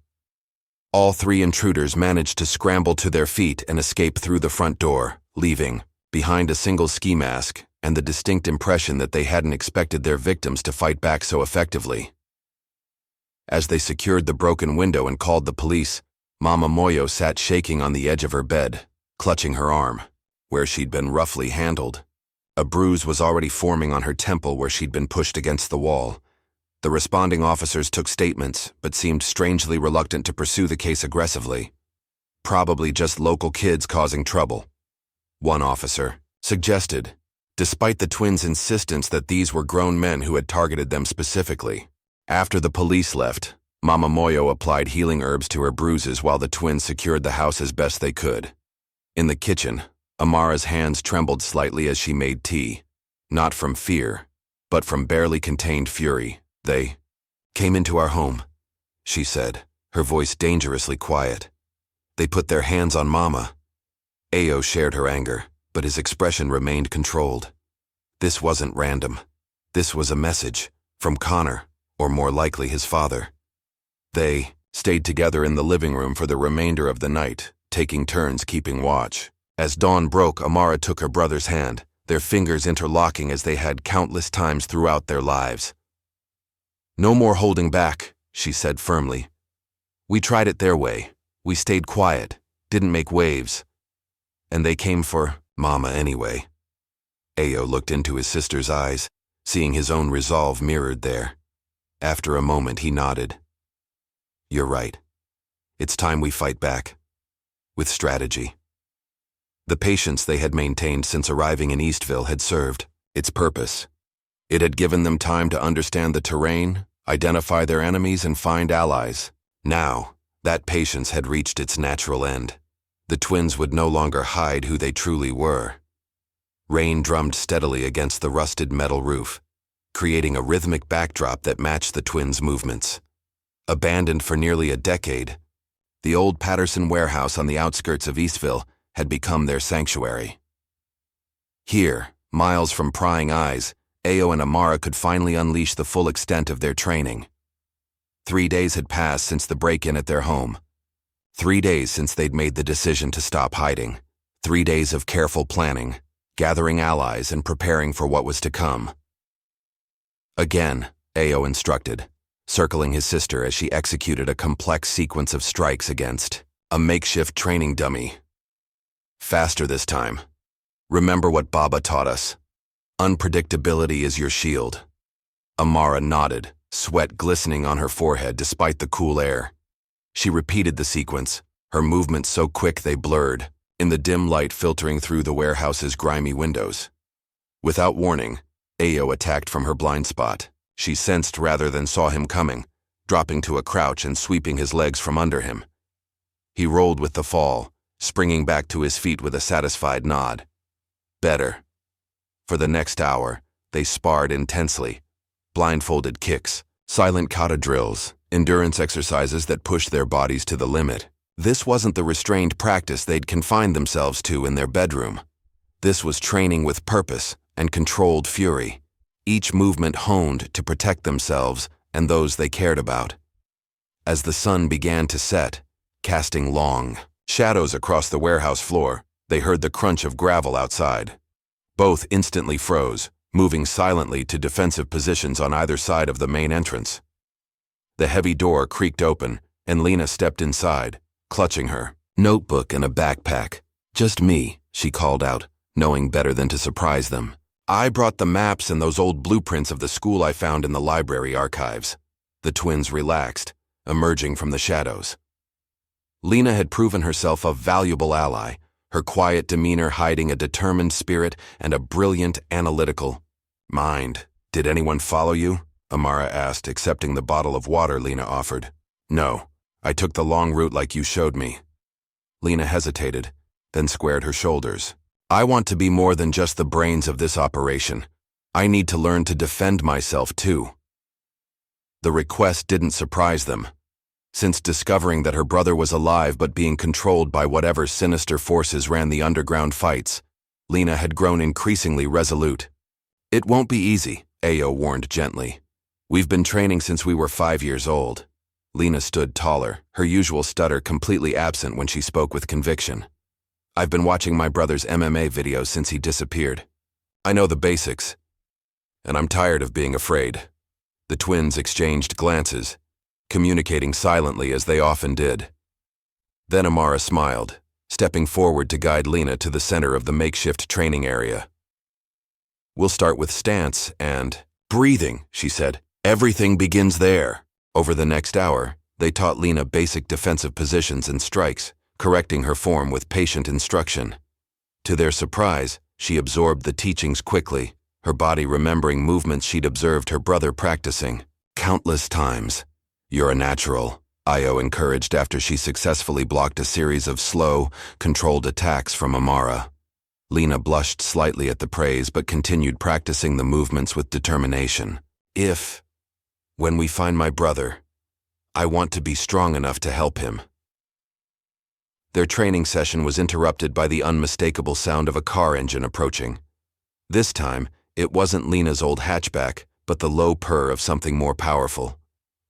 All 3 intruders managed to scramble to their feet and escape through the front door, leaving behind a single ski mask and the distinct impression that they hadn't expected their victims to fight back so effectively. As they secured the broken window and called the police, Mama Moyo sat shaking on the edge of her bed, clutching her arm, where she'd been roughly handled. A bruise was already forming on her temple where she'd been pushed against the wall. The responding officers took statements, but seemed strangely reluctant to pursue the case aggressively. "Probably just local kids causing trouble," one officer suggested, despite the twins' insistence that these were grown men who had targeted them specifically. After the police left, Mama Moyo applied healing herbs to her bruises while the twins secured the house as best they could. In the kitchen, Amara's hands trembled slightly as she made tea, not from fear, but from barely contained fury. "They came into our home," she said, her voice dangerously quiet. "They put their hands on Mama." Ayo shared her anger, but his expression remained controlled. This wasn't random. This was a message from Connor, or more likely his father. They stayed together in the living room for the remainder of the night, taking turns keeping watch. As dawn broke, Amara took her brother's hand, their fingers interlocking as they had countless times throughout their lives. "No more holding back," she said firmly. "We tried it their way. We stayed quiet, didn't make waves. And they came for Mama anyway." Ayo looked into his sister's eyes, seeing his own resolve mirrored there. After a moment, he nodded. "You're right. It's time we fight back. With strategy." The patience they had maintained since arriving in Eastville had served its purpose. It had given them time to understand the terrain, identify their enemies, and find allies. Now, that patience had reached its natural end. The twins would no longer hide who they truly were. Rain drummed steadily against the rusted metal roof, creating a rhythmic backdrop that matched the twins' movements. Abandoned for nearly a decade, the old Patterson warehouse on the outskirts of Eastville had become their sanctuary. Here, miles from prying eyes, Ayo and Amara could finally unleash the full extent of their training. 3 days had passed since the break-in at their home. 3 days since they'd made the decision to stop hiding. 3 days of careful planning, gathering allies and preparing for what was to come. Again, Ayo instructed, circling his sister as she executed a complex sequence of strikes against a makeshift training dummy. Faster this time. Remember what Baba taught us. Unpredictability is your shield. Amara nodded, sweat glistening on her forehead despite the cool air. She repeated the sequence, her movements so quick they blurred, in the dim light filtering through the warehouse's grimy windows. Without warning, Ayo attacked from her blind spot. She sensed rather than saw him coming, dropping to a crouch and sweeping his legs from under him. He rolled with the fall, springing back to his feet with a satisfied nod. Better. For the next hour, they sparred intensely. Blindfolded kicks, silent kata drills, endurance exercises that pushed their bodies to the limit. This wasn't the restrained practice they'd confined themselves to in their bedroom. This was training with purpose and controlled fury, each movement honed to protect themselves and those they cared about. As the sun began to set, casting long shadows across the warehouse floor, they heard the crunch of gravel outside. Both instantly froze, moving silently to defensive positions on either side of the main entrance. The heavy door creaked open, and Lena stepped inside, clutching her notebook and a backpack. "Just me," she called out, knowing better than to surprise them. "I brought the maps and those old blueprints of the school I found in the library archives." The twins relaxed, emerging from the shadows. Lena had proven herself a valuable ally, her quiet demeanor hiding a determined spirit and a brilliant, analytical mind. "Did anyone follow you?" Amara asked, accepting the bottle of water Lena offered. "No, I took the long route like you showed me." Lena hesitated, then squared her shoulders. "I want to be more than just the brains of this operation. I need to learn to defend myself too." The request didn't surprise them. Since discovering that her brother was alive but being controlled by whatever sinister forces ran the underground fights, Lena had grown increasingly resolute. "It won't be easy," Ayo warned gently. "We've been training since we were 5 years old." Lena stood taller, her usual stutter completely absent when she spoke with conviction. "I've been watching my brother's MMA videos since he disappeared. I know the basics, and I'm tired of being afraid." The twins exchanged glances, communicating silently as they often did. Then Amara smiled, stepping forward to guide Lena to the center of the makeshift training area. "We'll start with stance and breathing," she said. "Everything begins there." Over the next hour, they taught Lena basic defensive positions and strikes, correcting her form with patient instruction. To their surprise, she absorbed the teachings quickly, her body remembering movements she'd observed her brother practicing countless times. "You're a natural," Ayo encouraged after she successfully blocked a series of slow, controlled attacks from Amara. Lena blushed slightly at the praise but continued practicing the movements with determination. When we find my brother, I want to be strong enough to help him." Their training session was interrupted by the unmistakable sound of a car engine approaching. This time, it wasn't Lena's old hatchback, but the low purr of something more powerful.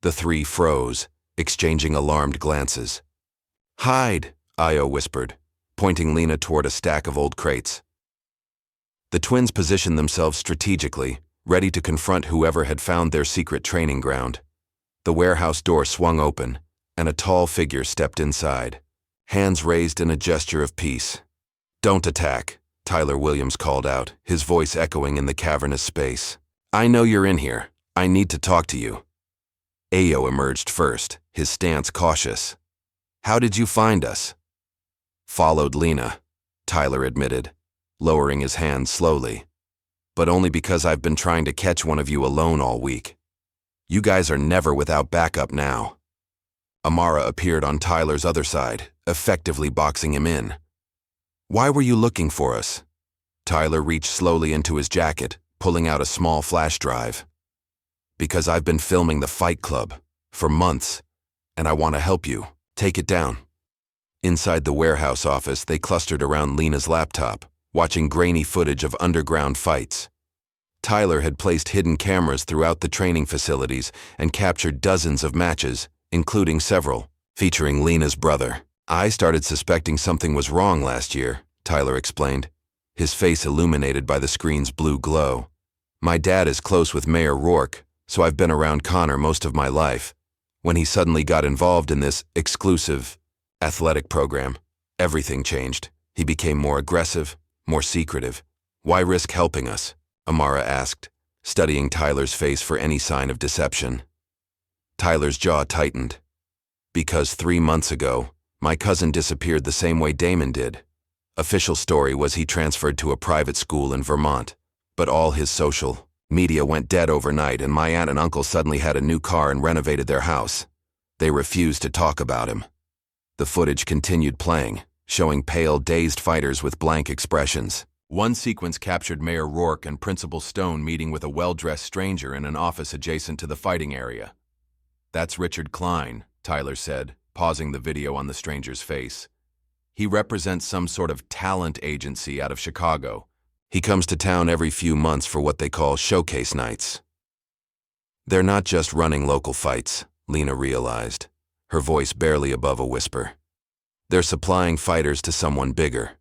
The three froze, exchanging alarmed glances. "Hide," Ayo whispered, pointing Lena toward a stack of old crates. The twins positioned themselves strategically, ready to confront whoever had found their secret training ground. The warehouse door swung open, and a tall figure stepped inside, hands raised in a gesture of peace. "Don't attack," Tyler Williams called out, his voice echoing in the cavernous space. "I know you're in here. I need to talk to you." Ayo emerged first, his stance cautious. "How did you find us?" "Followed Lena," Tyler admitted, lowering his hand slowly. "But only because I've been trying to catch one of you alone all week. You guys are never without backup now." Amara appeared on Tyler's other side, effectively boxing him in. "Why were you looking for us?" Tyler reached slowly into his jacket, pulling out a small flash drive. "Because I've been filming the Fight Club. For months. And I want to help you. Take it down. Inside the warehouse office, they clustered around Lena's laptop, watching grainy footage of underground fights. Tyler had placed hidden cameras throughout the training facilities and captured dozens of matches, including several featuring Lena's brother. I started suspecting something was wrong last year, Tyler explained, his face illuminated by the screen's blue glow. My dad is close with Mayor Rourke, so I've been around Connor most of my life. When he suddenly got involved in this exclusive athletic program, everything changed. He became more aggressive, more secretive. Why risk helping us? Amara asked, studying Tyler's face for any sign of deception. Tyler's jaw tightened. Because 3 months ago, my cousin disappeared the same way Damon did. Official story was he transferred to a private school in Vermont, but all his social media went dead overnight, and my aunt and uncle suddenly had a new car and renovated their house. They refused to talk about him. The footage continued playing, showing pale, dazed fighters with blank expressions. One sequence captured Mayor Rourke and Principal Stone meeting with a well-dressed stranger in an office adjacent to the fighting area. That's Richard Klein, Tyler said, pausing the video on the stranger's face. He represents some sort of talent agency out of Chicago. He comes to town every few months for what they call showcase nights. They're not just running local fights, Lena realized, her voice barely above a whisper. They're supplying fighters to someone bigger.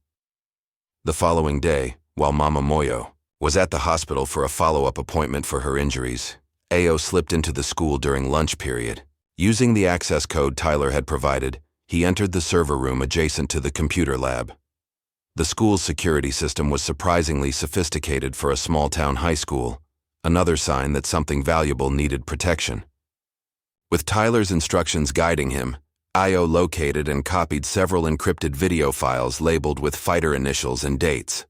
The following day, while Mama Moyo was at the hospital for a follow-up appointment for her injuries, Ayo slipped into the school during lunch period. Using the access code Tyler had provided, he entered the server room adjacent to the computer lab. The school's security system was surprisingly sophisticated for a small-town high school, another sign that something valuable needed protection. With Tyler's instructions guiding him, Ayo located and copied several encrypted video files labeled with fighter initials and dates.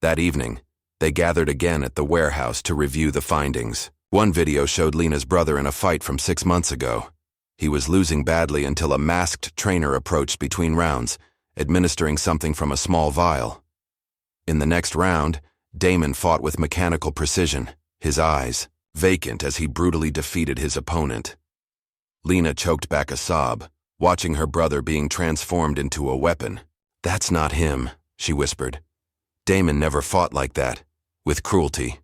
That evening, they gathered again at the warehouse to review the findings. One video showed Lena's brother in a fight from 6 months ago. He was losing badly until a masked trainer approached between rounds, administering something from a small vial. In the next round, Damon fought with mechanical precision, his eyes vacant as he brutally defeated his opponent. Lena choked back a sob, watching her brother being transformed into a weapon. That's not him, she whispered. Damon never fought like that, with cruelty.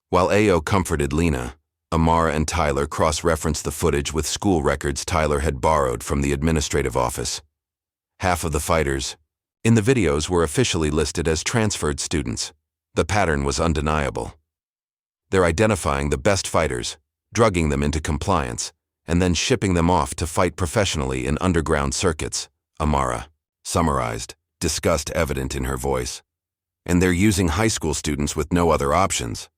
While Ayo comforted Lena, Amara and Tyler cross-referenced the footage with school records Tyler had borrowed from the administrative office. Half of the fighters in the videos were officially listed as transferred students. The pattern was undeniable. They're identifying the best fighters, drugging them into compliance, and then shipping them off to fight professionally in underground circuits, Amara summarized, disgust evident in her voice. And they're using high school students with no other options.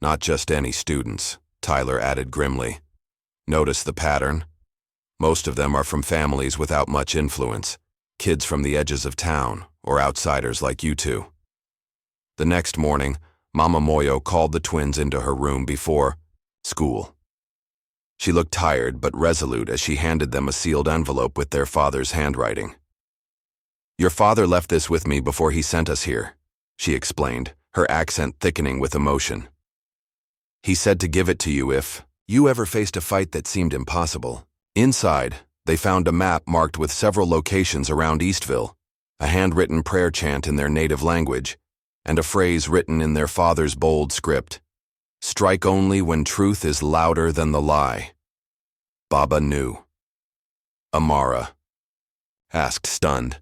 Not just any students, Tyler added grimly. Notice the pattern? Most of them are from families without much influence, kids from the edges of town, or outsiders like you two. The next morning, Mama Moyo called the twins into her room before school. She looked tired but resolute as she handed them a sealed envelope with their father's handwriting. Your father left this with me before he sent us here, she explained, her accent thickening with emotion. He said to give it to you if you ever faced a fight that seemed impossible. Inside, they found a map marked with several locations around Eastville, a handwritten prayer chant in their native language, and a phrase written in their father's bold script. Strike only when truth is louder than the lie. Baba knew. Amara asked, stunned.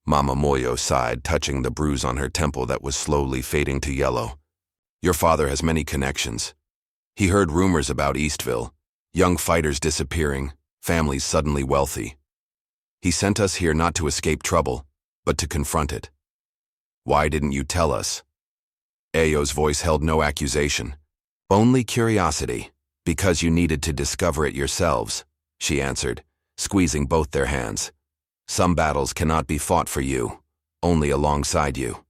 Mama Moyo sighed, touching the bruise on her temple that was slowly fading to yellow. Your father has many connections. He heard rumors about Eastville, young fighters disappearing, families suddenly wealthy. He sent us here not to escape trouble, but to confront it. Why didn't you tell us? Ayo's voice held no accusation. Only curiosity, because you needed to discover it yourselves, she answered, squeezing both their hands. Some battles cannot be fought for you, only alongside you.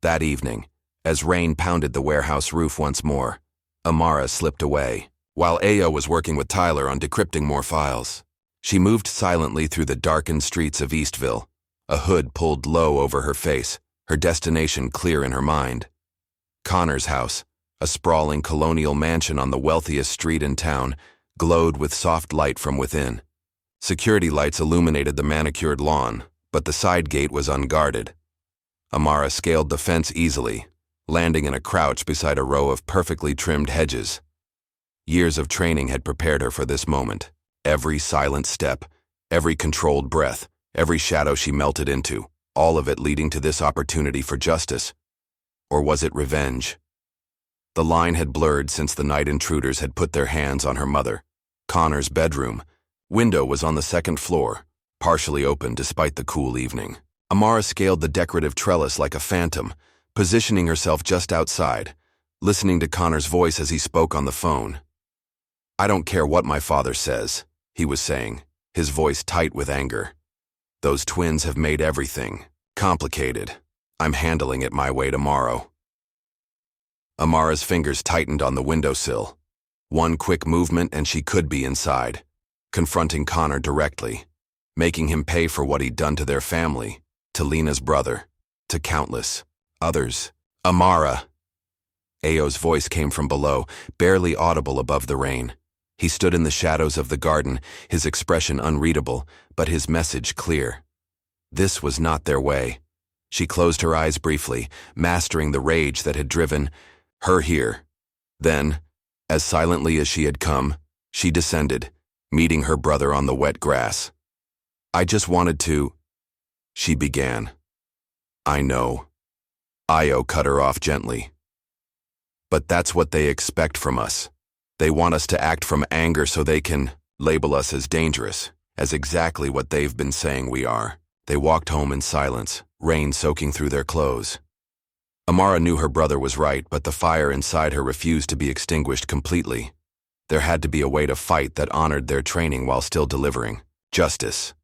That evening, as rain pounded the warehouse roof once more, Amara slipped away, while Ayo was working with Tyler on decrypting more files. She moved silently through the darkened streets of Eastville, a hood pulled low over her face, her destination clear in her mind. Connor's house, a sprawling colonial mansion on the wealthiest street in town, glowed with soft light from within. Security lights illuminated the manicured lawn, but the side gate was unguarded. Amara scaled the fence easily, landing in a crouch beside a row of perfectly trimmed hedges. Years of training had prepared her for this moment. Every silent step, every controlled breath, every shadow she melted into, all of it leading to this opportunity for justice. Or was it revenge? The line had blurred since the night intruders had put their hands on her mother. Connor's bedroom window was on the second floor, partially open despite the cool evening. Amara scaled the decorative trellis like a phantom, positioning herself just outside, listening to Connor's voice as he spoke on the phone. "I don't care what my father says," he was saying, his voice tight with anger. "Those twins have made everything complicated. I'm handling it my way tomorrow." Amara's fingers tightened on the windowsill. One quick movement and she could be inside, confronting Connor directly, making him pay for what he'd done to their family, to Lena's brother, to countless others. "Amara!" Ayo's voice came from below, barely audible above the rain. He stood in the shadows of the garden, his expression unreadable, but his message clear. This was not their way. She closed her eyes briefly, mastering the rage that had driven her here. Then, as silently as she had come, she descended, meeting her brother on the wet grass. "I just wanted to," she began. "I know." Ayo cut her off gently. "But that's what they expect from us. They want us to act from anger so they can label us as dangerous, as exactly what they've been saying we are." They walked home in silence, rain soaking through their clothes. Amara knew her brother was right, but the fire inside her refused to be extinguished completely. There had to be a way to fight that honored their training while still delivering justice.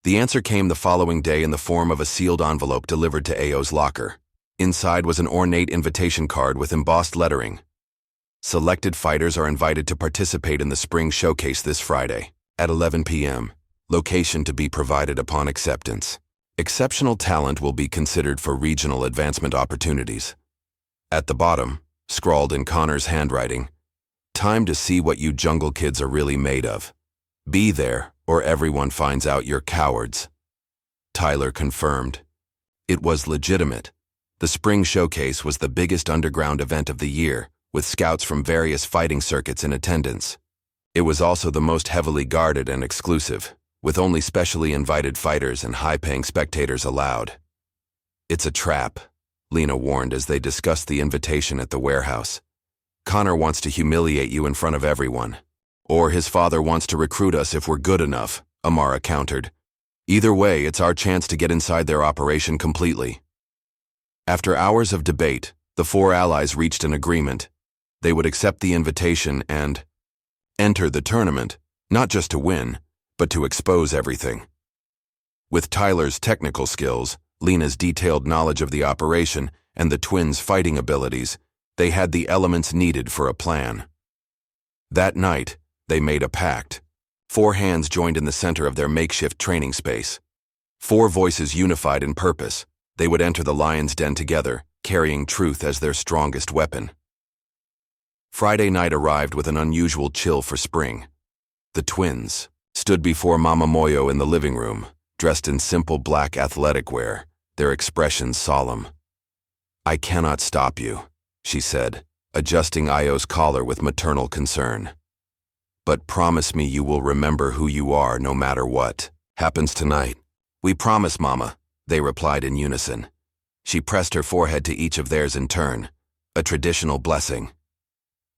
The answer came the following day in the form of a sealed envelope delivered to Ayo's locker. Inside was an ornate invitation card with embossed lettering. "Selected fighters are invited to participate in the spring showcase this Friday at 11 p.m. Location to be provided upon acceptance. Exceptional talent will be considered for regional advancement opportunities." At the bottom, scrawled in Connor's handwriting, "Time to see what you jungle kids are really made of. Be there, or everyone finds out you're cowards." Tyler confirmed. It was legitimate. The spring showcase was the biggest underground event of the year, with scouts from various fighting circuits in attendance. It was also the most heavily guarded and exclusive, with only specially invited fighters and high-paying spectators allowed. "It's a trap," Lena warned as they discussed the invitation at the warehouse. "Connor wants to humiliate you in front of everyone. Or his father wants to recruit us if we're good enough," Amara countered. "Either way, it's our chance to get inside their operation completely." After hours of debate, the four allies reached an agreement. They would accept the invitation and enter the tournament, not just to win, but to expose everything. With Tyler's technical skills, Lena's detailed knowledge of the operation, and the twins' fighting abilities, they had the elements needed for a plan. That night, they made a pact. 4 hands joined in the center of their makeshift training space. 4 voices unified in purpose. They would enter the lion's den together, carrying truth as their strongest weapon. Friday night arrived with an unusual chill for spring. The twins stood before Mama Moyo in the living room, dressed in simple black athletic wear, their expressions solemn. "I cannot stop you," she said, adjusting Ayo's collar with maternal concern. "But promise me you will remember who you are no matter what happens tonight." "We promise, Mama," they replied in unison. She pressed her forehead to each of theirs in turn, a traditional blessing.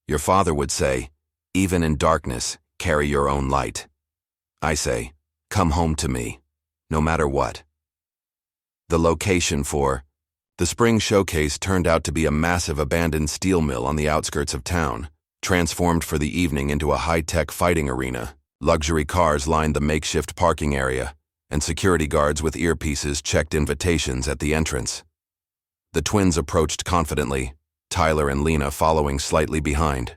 "Your father would say, 'Even in darkness, carry your own light.' I say, 'Come home to me, no matter what.'" The location for the spring showcase turned out to be a massive abandoned steel mill on the outskirts of town, transformed for the evening into a high-tech fighting arena. Luxury cars lined the makeshift parking area, and security guards with earpieces checked invitations at the entrance. The twins approached confidently, Tyler and Lena following slightly behind.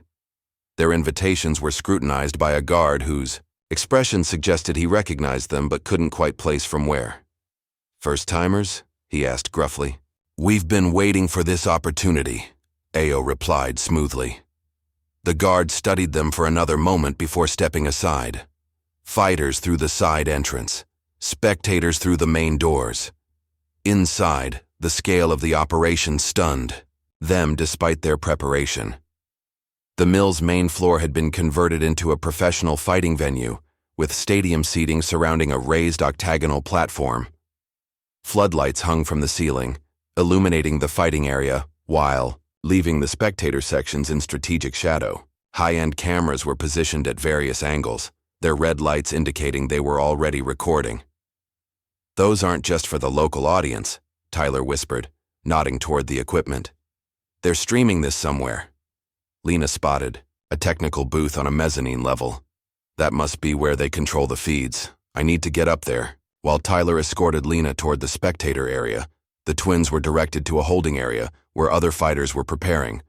Their invitations were scrutinized by a guard whose expression suggested he recognized them but couldn't quite place from where. "First-timers?" he asked gruffly. "We've been waiting for this opportunity," Ayo replied smoothly. The guard studied them for another moment before stepping aside. Fighters through the side entrance. Spectators through the main doors. Inside, the scale of the operation stunned them despite their preparation. The mill's main floor had been converted into a professional fighting venue, with stadium seating surrounding a raised octagonal platform. Floodlights hung from the ceiling, illuminating the fighting area, while leaving the spectator sections in strategic shadow. High-end cameras were positioned at various angles, their red lights indicating they were already recording. "Those aren't just for the local audience," Tyler whispered, nodding toward the equipment. "They're streaming this somewhere." Lena spotted a technical booth on a mezzanine level. "That must be where they control the feeds. I need to get up there." While Tyler escorted Lena toward the spectator area, the twins were directed to a holding area where other fighters were preparing.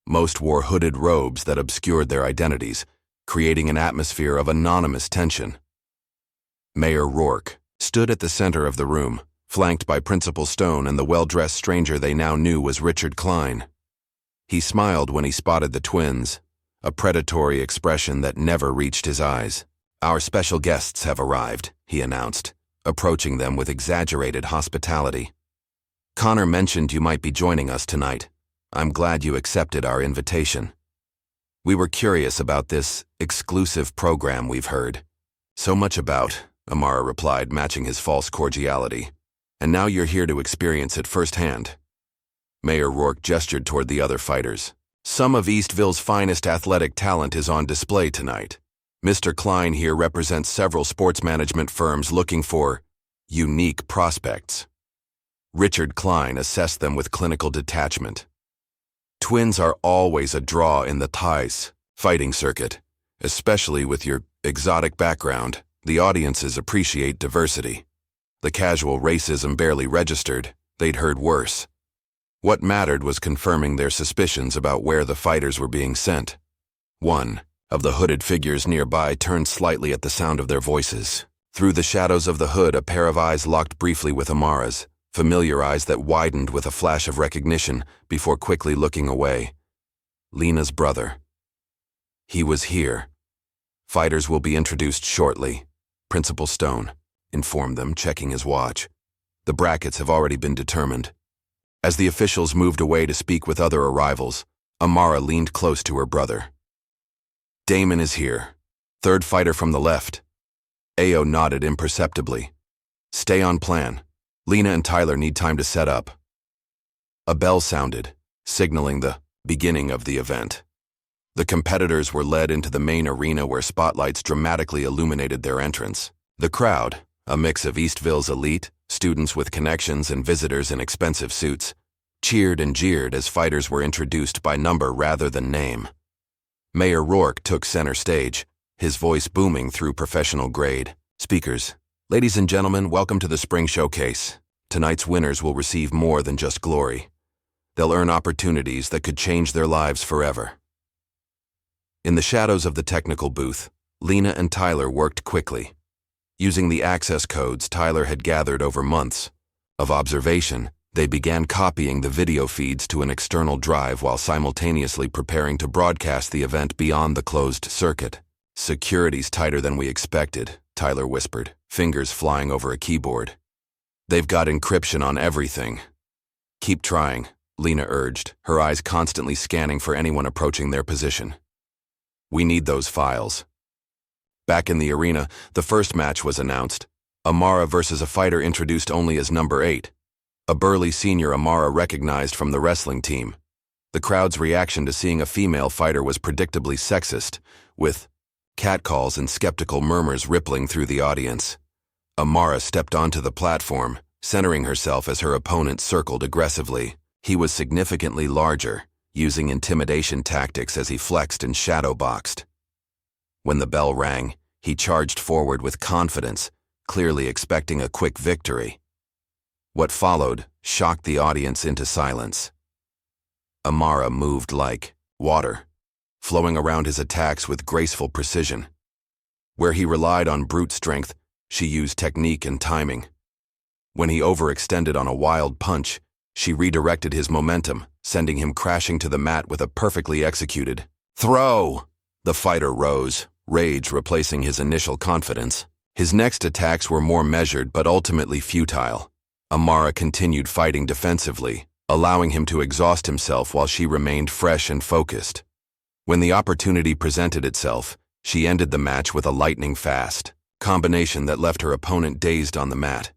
Most wore hooded robes that obscured their identities, creating an atmosphere of anonymous tension. Mayor Rourke stood at the center of the room, flanked by Principal Stone and the well-dressed stranger they now knew was Richard Klein. He smiled when he spotted the twins, a predatory expression that never reached his eyes. "Our special guests have arrived," he announced, approaching them with exaggerated hospitality. "Connor mentioned you might be joining us tonight. I'm glad you accepted our invitation. We were curious about this exclusive program we've heard." "So much about," Amara replied, matching his false cordiality. "And now you're here to experience it firsthand." Mayor Rourke gestured toward the other fighters. "Some of Eastville's finest athletic talent is on display tonight. Mr. Klein here represents several sports management firms looking for unique prospects." Richard Klein assessed them with clinical detachment. "Twins are always a draw in the Thais fighting circuit, especially with your exotic background. The audiences appreciate diversity. The casual racism barely registered, they'd heard worse. What mattered was confirming their suspicions about where the fighters were being sent." One of the hooded figures nearby turned slightly at the sound of their voices. Through the shadows of the hood, a pair of eyes locked briefly with Amara's, familiar eyes that widened with a flash of recognition before quickly looking away. Lena's brother. "He was here. Fighters will be introduced shortly," Principal Stone informed them, checking his watch. "The brackets have already been determined." As the officials moved away to speak with other arrivals, Amara leaned close to her brother. "Damon is here. Third fighter from the left." Ayo nodded imperceptibly. "Stay on plan. Lena and Tyler need time to set up." A bell sounded, signaling the beginning of the event. The competitors were led into the main arena where spotlights dramatically illuminated their entrance. The crowd, a mix of Eastville's elite, students with connections and visitors in expensive suits, cheered and jeered as fighters were introduced by number rather than name. Mayor Rourke took center stage, his voice booming through professional grade speakers. "Ladies and gentlemen, welcome to the Spring Showcase. Tonight's winners will receive more than just glory. They'll earn opportunities that could change their lives forever." In the shadows of the technical booth, Lena and Tyler worked quickly. Using the access codes Tyler had gathered over months of observation, they began copying the video feeds to an external drive while simultaneously preparing to broadcast the event beyond the closed circuit. "Security's tighter than we expected," Tyler whispered, fingers flying over a keyboard. "They've got encryption on everything." "Keep trying," Lena urged, her eyes constantly scanning for anyone approaching their position. "We need those files." Back in the arena, the first match was announced. Amara versus a fighter introduced only as number 8. A burly senior Amara recognized from the wrestling team. The crowd's reaction to seeing a female fighter was predictably sexist, with catcalls and skeptical murmurs rippling through the audience. Amara stepped onto the platform, centering herself as her opponent circled aggressively. He was significantly larger, using intimidation tactics as he flexed and shadow-boxed. When the bell rang, he charged forward with confidence, clearly expecting a quick victory. What followed shocked the audience into silence. Amara moved like water, flowing around his attacks with graceful precision. Where he relied on brute strength, she used technique and timing. When he overextended on a wild punch, she redirected his momentum, sending him crashing to the mat with a perfectly executed Throw! The fighter rose, rage replacing his initial confidence. His next attacks were more measured but ultimately futile. Amara continued fighting defensively, allowing him to exhaust himself while she remained fresh and focused. When the opportunity presented itself, she ended the match with a lightning-fast combination that left her opponent dazed on the mat.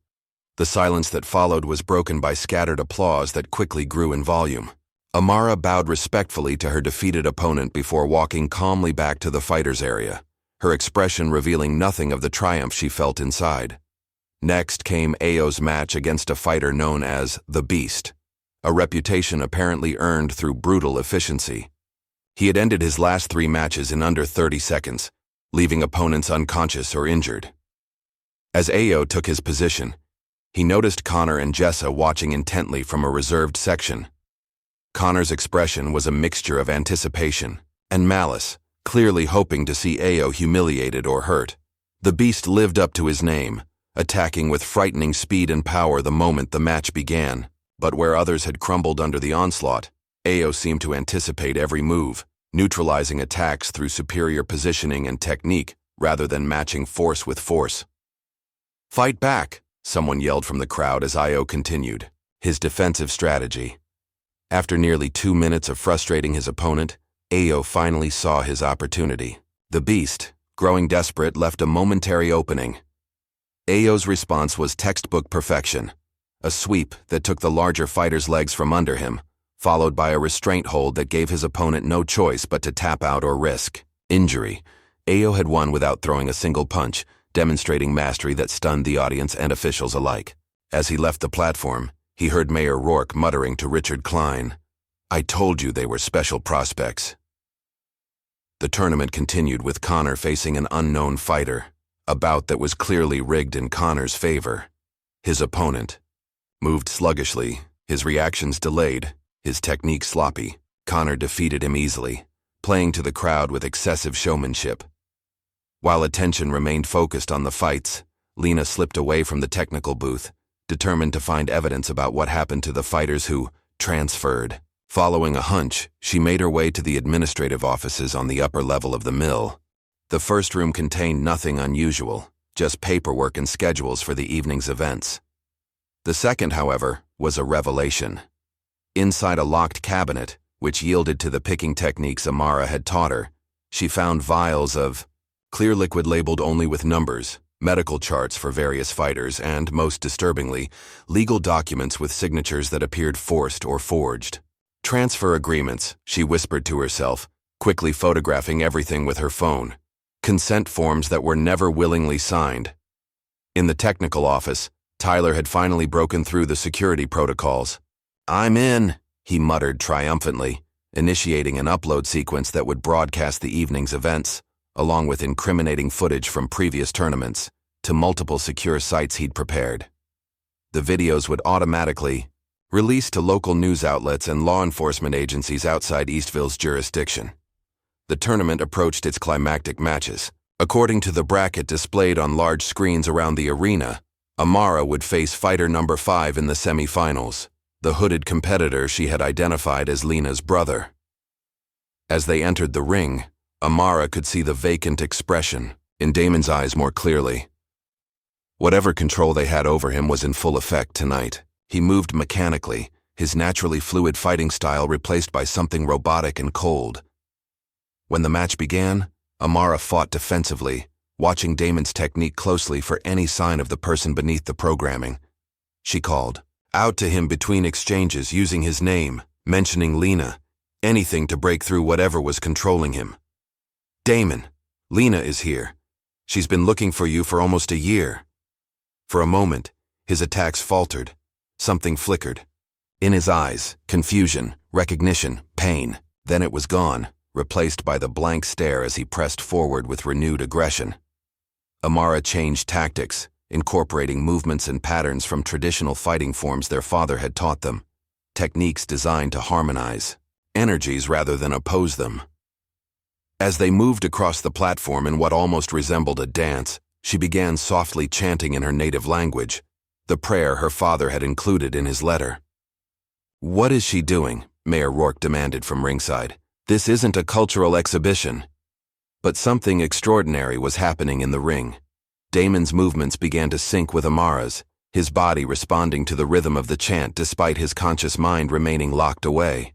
The silence that followed was broken by scattered applause that quickly grew in volume. Amara bowed respectfully to her defeated opponent before walking calmly back to the fighter's area, her expression revealing nothing of the triumph she felt inside. Next came Ayo's match against a fighter known as the Beast, a reputation apparently earned through brutal efficiency. He had ended his last 3 matches in under 30 seconds, leaving opponents unconscious or injured. As Ayo took his position, he noticed Connor and Jessa watching intently from a reserved section. Connor's expression was a mixture of anticipation and malice, clearly hoping to see Ayo humiliated or hurt. The Beast lived up to his name, attacking with frightening speed and power the moment the match began. But where others had crumbled under the onslaught, Ayo seemed to anticipate every move, neutralizing attacks through superior positioning and technique rather than matching force with force. "Fight back!" someone yelled from the crowd as Ayo continued his defensive strategy. After nearly 2 minutes of frustrating his opponent, Ayo finally saw his opportunity. The Beast, growing desperate, left a momentary opening. Ayo's response was textbook perfection, a sweep that took the larger fighter's legs from under him, followed by a restraint hold that gave his opponent no choice but to tap out or risk injury. Ayo had won without throwing a single punch, demonstrating mastery that stunned the audience and officials alike. As he left the platform, he heard Mayor Rourke muttering to Richard Klein, "I told you they were special prospects." The tournament continued with Connor facing an unknown fighter, a bout that was clearly rigged in Connor's favor. His opponent moved sluggishly, his reactions delayed, his technique sloppy. Connor defeated him easily, playing to the crowd with excessive showmanship. While attention remained focused on the fights, Lena slipped away from the technical booth, determined to find evidence about what happened to the fighters who transferred. Following a hunch, she made her way to the administrative offices on the upper level of the mill. The first room contained nothing unusual, just paperwork and schedules for the evening's events. The second, however, was a revelation. Inside a locked cabinet, which yielded to the picking techniques Amara had taught her, she found vials of clear liquid labeled only with numbers, medical charts for various fighters, and, most disturbingly, legal documents with signatures that appeared forced or forged. Transfer agreements, she whispered to herself, quickly photographing everything with her phone. Consent forms that were never willingly signed. In the technical office, Tyler had finally broken through the security protocols. "I'm in," he muttered triumphantly, initiating an upload sequence that would broadcast the evening's events, along with incriminating footage from previous tournaments, to multiple secure sites he'd prepared. The videos would automatically release to local news outlets and law enforcement agencies outside Eastville's jurisdiction. The tournament approached its climactic matches. According to the bracket displayed on large screens around the arena, Amara would face fighter number 5 in the semifinals, the hooded competitor she had identified as Lena's brother. As they entered the ring, Amara could see the vacant expression in Damon's eyes more clearly. Whatever control they had over him was in full effect tonight. He moved mechanically, his naturally fluid fighting style replaced by something robotic and cold. When the match began, Amara fought defensively, watching Damon's technique closely for any sign of the person beneath the programming. She called out to him between exchanges using his name, mentioning Lena, anything to break through whatever was controlling him. "Damon, Lena is here. She's been looking for you for almost a year." For a moment, his attacks faltered. Something flickered. In his eyes, confusion, recognition, pain. Then it was gone, replaced by the blank stare as he pressed forward with renewed aggression. Amara changed tactics, incorporating movements and patterns from traditional fighting forms their father had taught them, techniques designed to harmonize energies rather than oppose them. As they moved across the platform in what almost resembled a dance, she began softly chanting in her native language, the prayer her father had included in his letter. "What is she doing?" Mayor Rourke demanded from ringside. This isn't a cultural exhibition. But something extraordinary was happening in the ring. Damon's movements began to sync with Amara's, his body responding to the rhythm of the chant despite his conscious mind remaining locked away.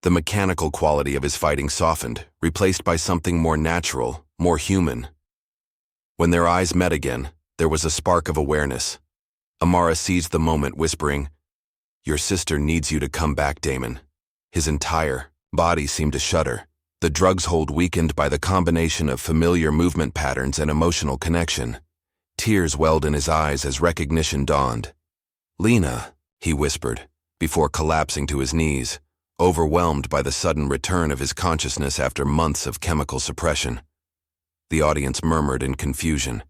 The mechanical quality of his fighting softened, replaced by something more natural, more human. When their eyes met again, there was a spark of awareness. Amara seized the moment, whispering, "Your sister needs you to come back, Damon." His entire body seemed to shudder, the drug's hold weakened by the combination of familiar movement patterns and emotional connection. Tears welled in his eyes as recognition dawned. "Lena," he whispered, before collapsing to his knees, overwhelmed by the sudden return of his consciousness after months of chemical suppression. The audience murmured in confusion.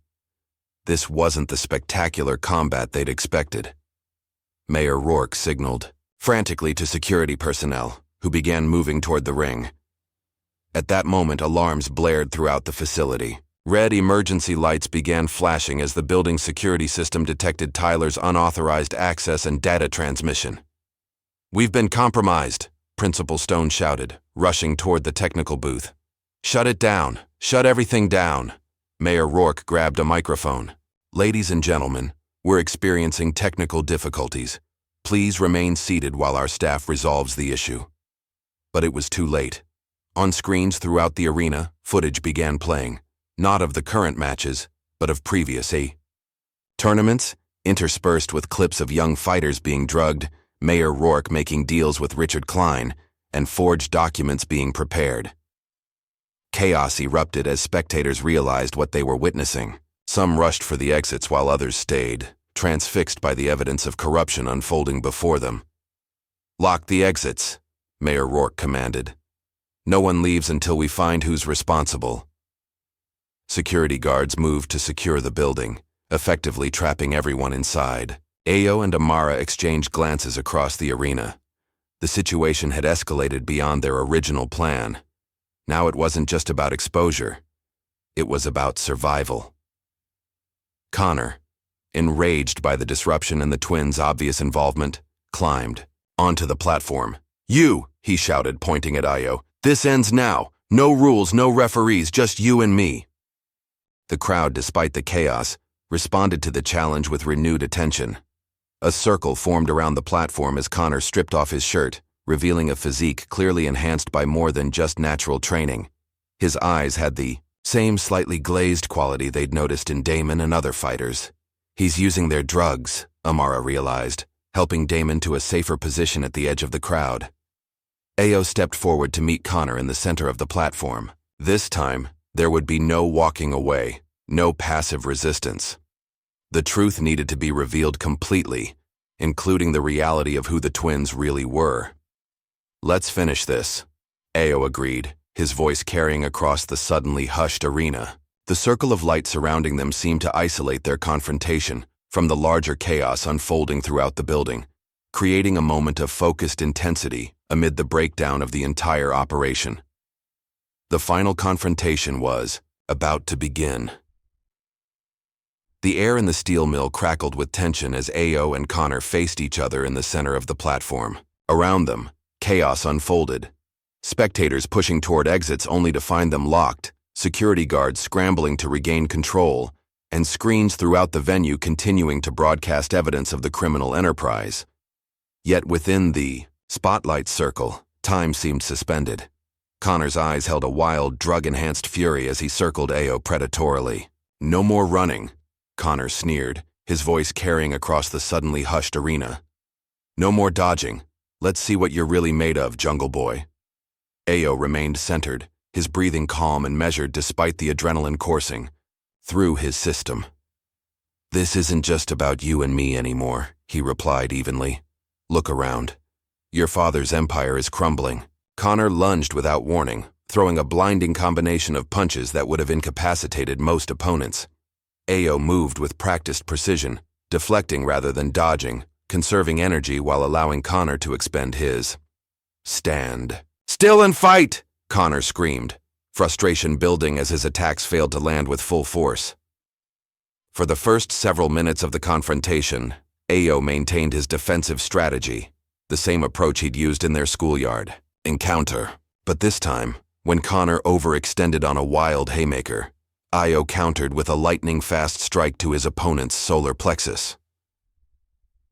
This wasn't the spectacular combat they'd expected. Mayor Rourke signaled frantically to security personnel, who began moving toward the ring. At that moment, alarms blared throughout the facility. Red emergency lights began flashing as the building's security system detected Tyler's unauthorized access and data transmission. "We've been compromised," Principal Stone shouted, rushing toward the technical booth. "Shut it down! Shut everything down!" Mayor Rourke grabbed a microphone. "Ladies and gentlemen, we're experiencing technical difficulties. Please remain seated while our staff resolves the issue." But it was too late. On screens throughout the arena, footage began playing, not of the current matches, but of previous tournaments, interspersed with clips of young fighters being drugged, Mayor Rourke making deals with Richard Klein, and forged documents being prepared. Chaos erupted as spectators realized what they were witnessing. Some rushed for the exits while others stayed, transfixed by the evidence of corruption unfolding before them. "Lock the exits," Mayor Rourke commanded. "No one leaves until we find who's responsible." Security guards moved to secure the building, effectively trapping everyone inside. Ayo and Amara exchanged glances across the arena. The situation had escalated beyond their original plan. Now it wasn't just about exposure. It was about survival. Connor, enraged by the disruption and the twins' obvious involvement, climbed onto the platform. "You!" he shouted, pointing at Ayo. "This ends now. No rules, no referees, just you and me." The crowd, despite the chaos, responded to the challenge with renewed attention. A circle formed around the platform as Connor stripped off his shirt, revealing a physique clearly enhanced by more than just natural training. His eyes had the same slightly glazed quality they'd noticed in Damon and other fighters. "He's using their drugs," Amara realized, helping Damon to a safer position at the edge of the crowd. Ayo stepped forward to meet Connor in the center of the platform. This time, there would be no walking away, no passive resistance. The truth needed to be revealed completely, including the reality of who the twins really were. "Let's finish this," Ayo agreed, his voice carrying across the suddenly hushed arena. The circle of light surrounding them seemed to isolate their confrontation from the larger chaos unfolding throughout the building, creating a moment of focused intensity amid the breakdown of the entire operation. The final confrontation was about to begin. The air in the steel mill crackled with tension as Ayo and Connor faced each other in the center of the platform. Around them, chaos unfolded. Spectators pushing toward exits only to find them locked, security guards scrambling to regain control, and screens throughout the venue continuing to broadcast evidence of the criminal enterprise. Yet within the spotlight circle, time seemed suspended. Connor's eyes held a wild, drug-enhanced fury as he circled Ayo predatorily. "No more running," Connor sneered, his voice carrying across the suddenly hushed arena. "No more dodging. Let's see what you're really made of, Jungle Boy." Ayo remained centered, his breathing calm and measured despite the adrenaline coursing through his system. "This isn't just about you and me anymore," he replied evenly. "Look around. Your father's empire is crumbling." Connor lunged without warning, throwing a blinding combination of punches that would have incapacitated most opponents. Ayo moved with practiced precision, deflecting rather than dodging, conserving energy while allowing Connor to expend his. "Stand still and fight!" Connor screamed, frustration building as his attacks failed to land with full force. For the first several minutes of the confrontation, Ayo maintained his defensive strategy, the same approach he'd used in their schoolyard. Encounter. But this time, when Connor overextended on a wild haymaker, Ayo countered with a lightning-fast strike to his opponent's solar plexus.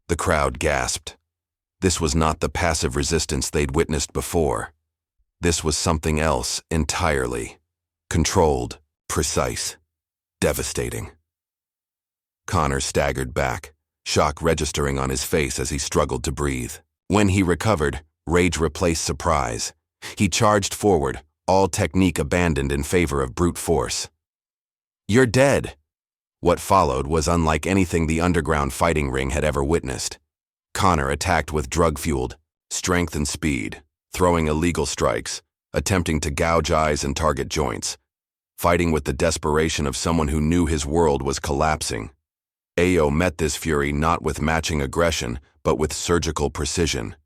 The crowd gasped. This was not the passive resistance they'd witnessed before. This was something else entirely. Controlled, precise, devastating. Connor staggered back, shock registering on his face as he struggled to breathe. When he recovered, rage replaced surprise. He charged forward, all technique abandoned in favor of brute force. "You're dead!" What followed was unlike anything the underground fighting ring had ever witnessed. Connor attacked with drug-fueled strength and speed, throwing illegal strikes, attempting to gouge eyes and target joints, fighting with the desperation of someone who knew his world was collapsing. Ayo met this fury not with matching aggression, but with surgical precision.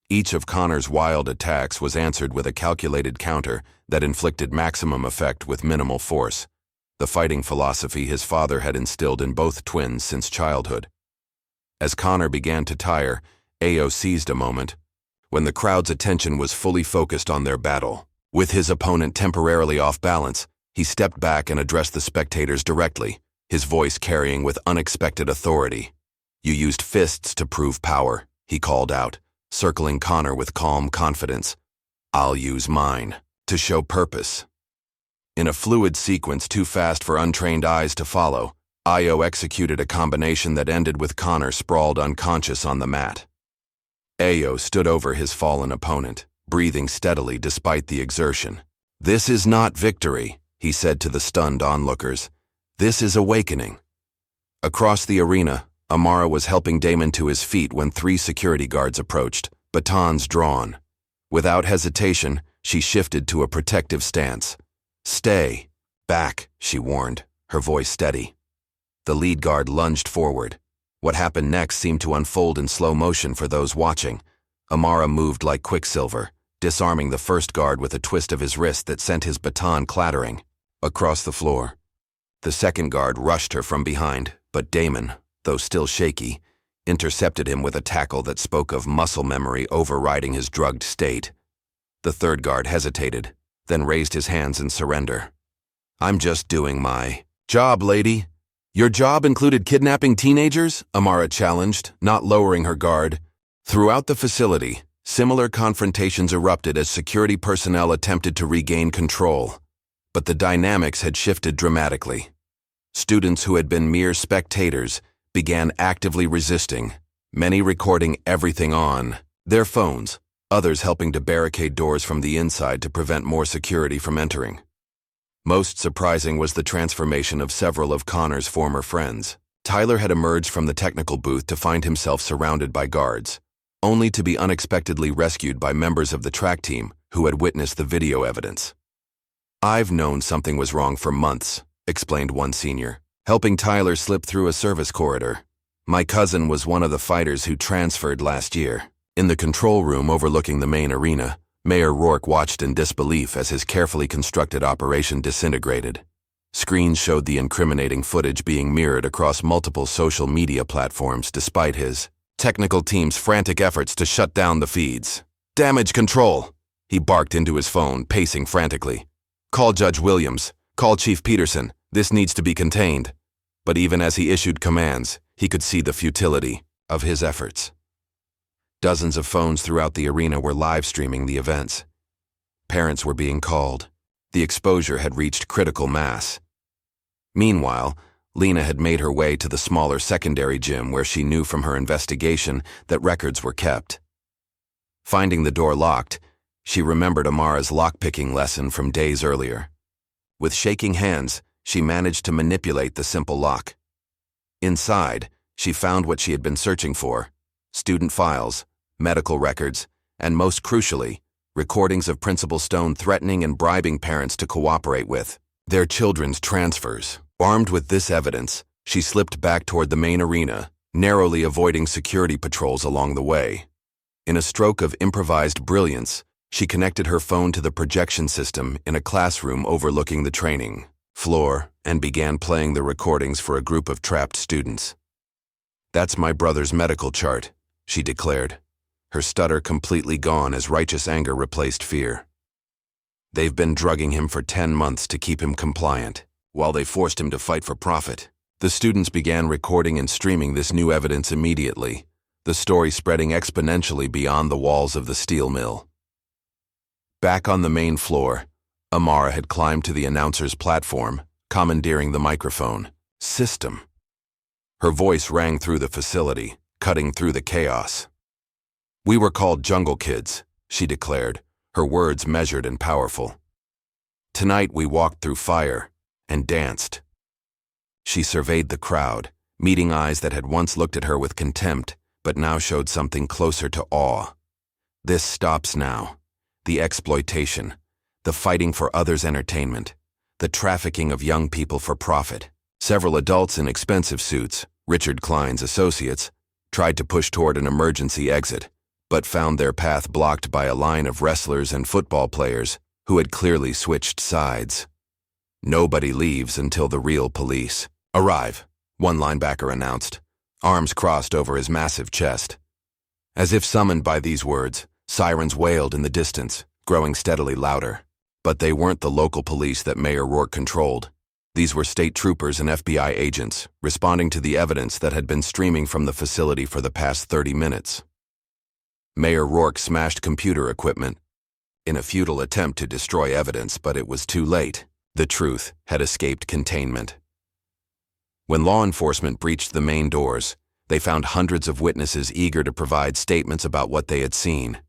Each of Connor's wild attacks was answered with a calculated counter that inflicted maximum effect with minimal force, the fighting philosophy his father had instilled in both twins since childhood. As Connor began to tire, Ayo seized a moment, when the crowd's attention was fully focused on their battle. With his opponent temporarily off balance, he stepped back and addressed the spectators directly, his voice carrying with unexpected authority. "You used fists to prove power," he called out, circling Connor with calm confidence. "I'll use mine to show purpose." In a fluid sequence too fast for untrained eyes to follow, Ayo executed a combination that ended with Connor sprawled unconscious on the mat. Ayo stood over his fallen opponent, breathing steadily despite the exertion. "This is not victory," he said to the stunned onlookers. "This is awakening." Across the arena, Amara was helping Damon to his feet when 3 security guards approached, batons drawn. Without hesitation, she shifted to a protective stance. "Stay back," she warned, her voice steady. The lead guard lunged forward. What happened next seemed to unfold in slow motion for those watching. Amara moved like quicksilver, disarming the first guard with a twist of his wrist that sent his baton clattering across the floor. The second guard rushed her from behind, but Damon, though still shaky, intercepted him with a tackle that spoke of muscle memory overriding his drugged state. The third guard hesitated, then raised his hands in surrender. "I'm just doing my job, lady." "Your job included kidnapping teenagers?" Amara challenged, not lowering her guard. Throughout the facility, similar confrontations erupted as security personnel attempted to regain control. But the dynamics had shifted dramatically. Students who had been mere spectators began actively resisting, many recording everything on their phones, others helping to barricade doors from the inside to prevent more security from entering. Most surprising was the transformation of several of Connor's former friends. Tyler had emerged from the technical booth to find himself surrounded by guards, only to be unexpectedly rescued by members of the track team who had witnessed the video evidence. "I've known something was wrong for months," explained one senior, helping Tyler slip through a service corridor. "My cousin was one of the fighters who transferred last year." In the control room overlooking the main arena, Mayor Rourke watched in disbelief as his carefully constructed operation disintegrated. Screens showed the incriminating footage being mirrored across multiple social media platforms despite his technical team's frantic efforts to shut down the feeds. "Damage control!" He barked into his phone, pacing frantically. "Call Judge Williams. Call Chief Peterson. This needs to be contained." But even as he issued commands, he could see the futility of his efforts. Dozens of phones throughout the arena were live streaming the events. Parents were being called. The exposure had reached critical mass. Meanwhile, Lena had made her way to the smaller secondary gym where she knew from her investigation that records were kept. Finding the door locked, she remembered Amara's lockpicking lesson from days earlier. With shaking hands, she managed to manipulate the simple lock. Inside, she found what she had been searching for: student files, medical records, and most crucially, recordings of Principal Stone threatening and bribing parents to cooperate with their children's transfers. Armed with this evidence, she slipped back toward the main arena, narrowly avoiding security patrols along the way. In a stroke of improvised brilliance, she connected her phone to the projection system in a classroom overlooking the training floor and began playing the recordings for a group of trapped students. "That's my brother's medical chart," she declared, her stutter completely gone as righteous anger replaced fear. They've been drugging him for 10 months to keep him compliant, while they forced him to fight for profit. The students began recording and streaming this new evidence immediately, the story spreading exponentially beyond the walls of the steel mill. Back on the main floor, Amara had climbed to the announcer's platform, commandeering the microphone. System. Her voice rang through the facility, cutting through the chaos. "We were called Jungle Kids," she declared, her words measured and powerful. "Tonight we walked through fire and danced." She surveyed the crowd, meeting eyes that had once looked at her with contempt, but now showed something closer to awe. This stops now. The exploitation, the fighting for others' entertainment, the trafficking of young people for profit. Several adults in expensive suits, Richard Klein's associates, tried to push toward an emergency exit, but found their path blocked by a line of wrestlers and football players who had clearly switched sides. Nobody leaves until the real police arrive, one linebacker announced, arms crossed over his massive chest. As if summoned by these words, sirens wailed in the distance, growing steadily louder. But they weren't the local police that Mayor Rourke controlled. These were state troopers and FBI agents, responding to the evidence that had been streaming from the facility for the past 30 minutes. Mayor Rourke smashed computer equipment in a futile attempt to destroy evidence, but it was too late. The truth had escaped containment. When law enforcement breached the main doors, they found hundreds of witnesses eager to provide statements about what they had seen.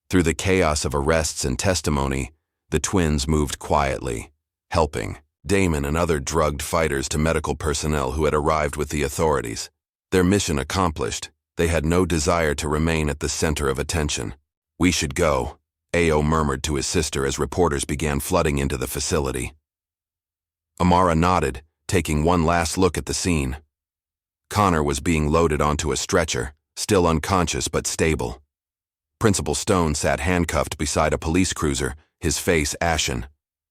Through the chaos of arrests and testimony, the twins moved quietly, helping Damon and other drugged fighters to medical personnel who had arrived with the authorities. Their mission accomplished, they had no desire to remain at the center of attention. "We should go," Ayo murmured to his sister as reporters began flooding into the facility. Amara nodded, taking one last look at the scene. Connor was being loaded onto a stretcher, still unconscious but stable. Principal Stone sat handcuffed beside a police cruiser, his face ashen.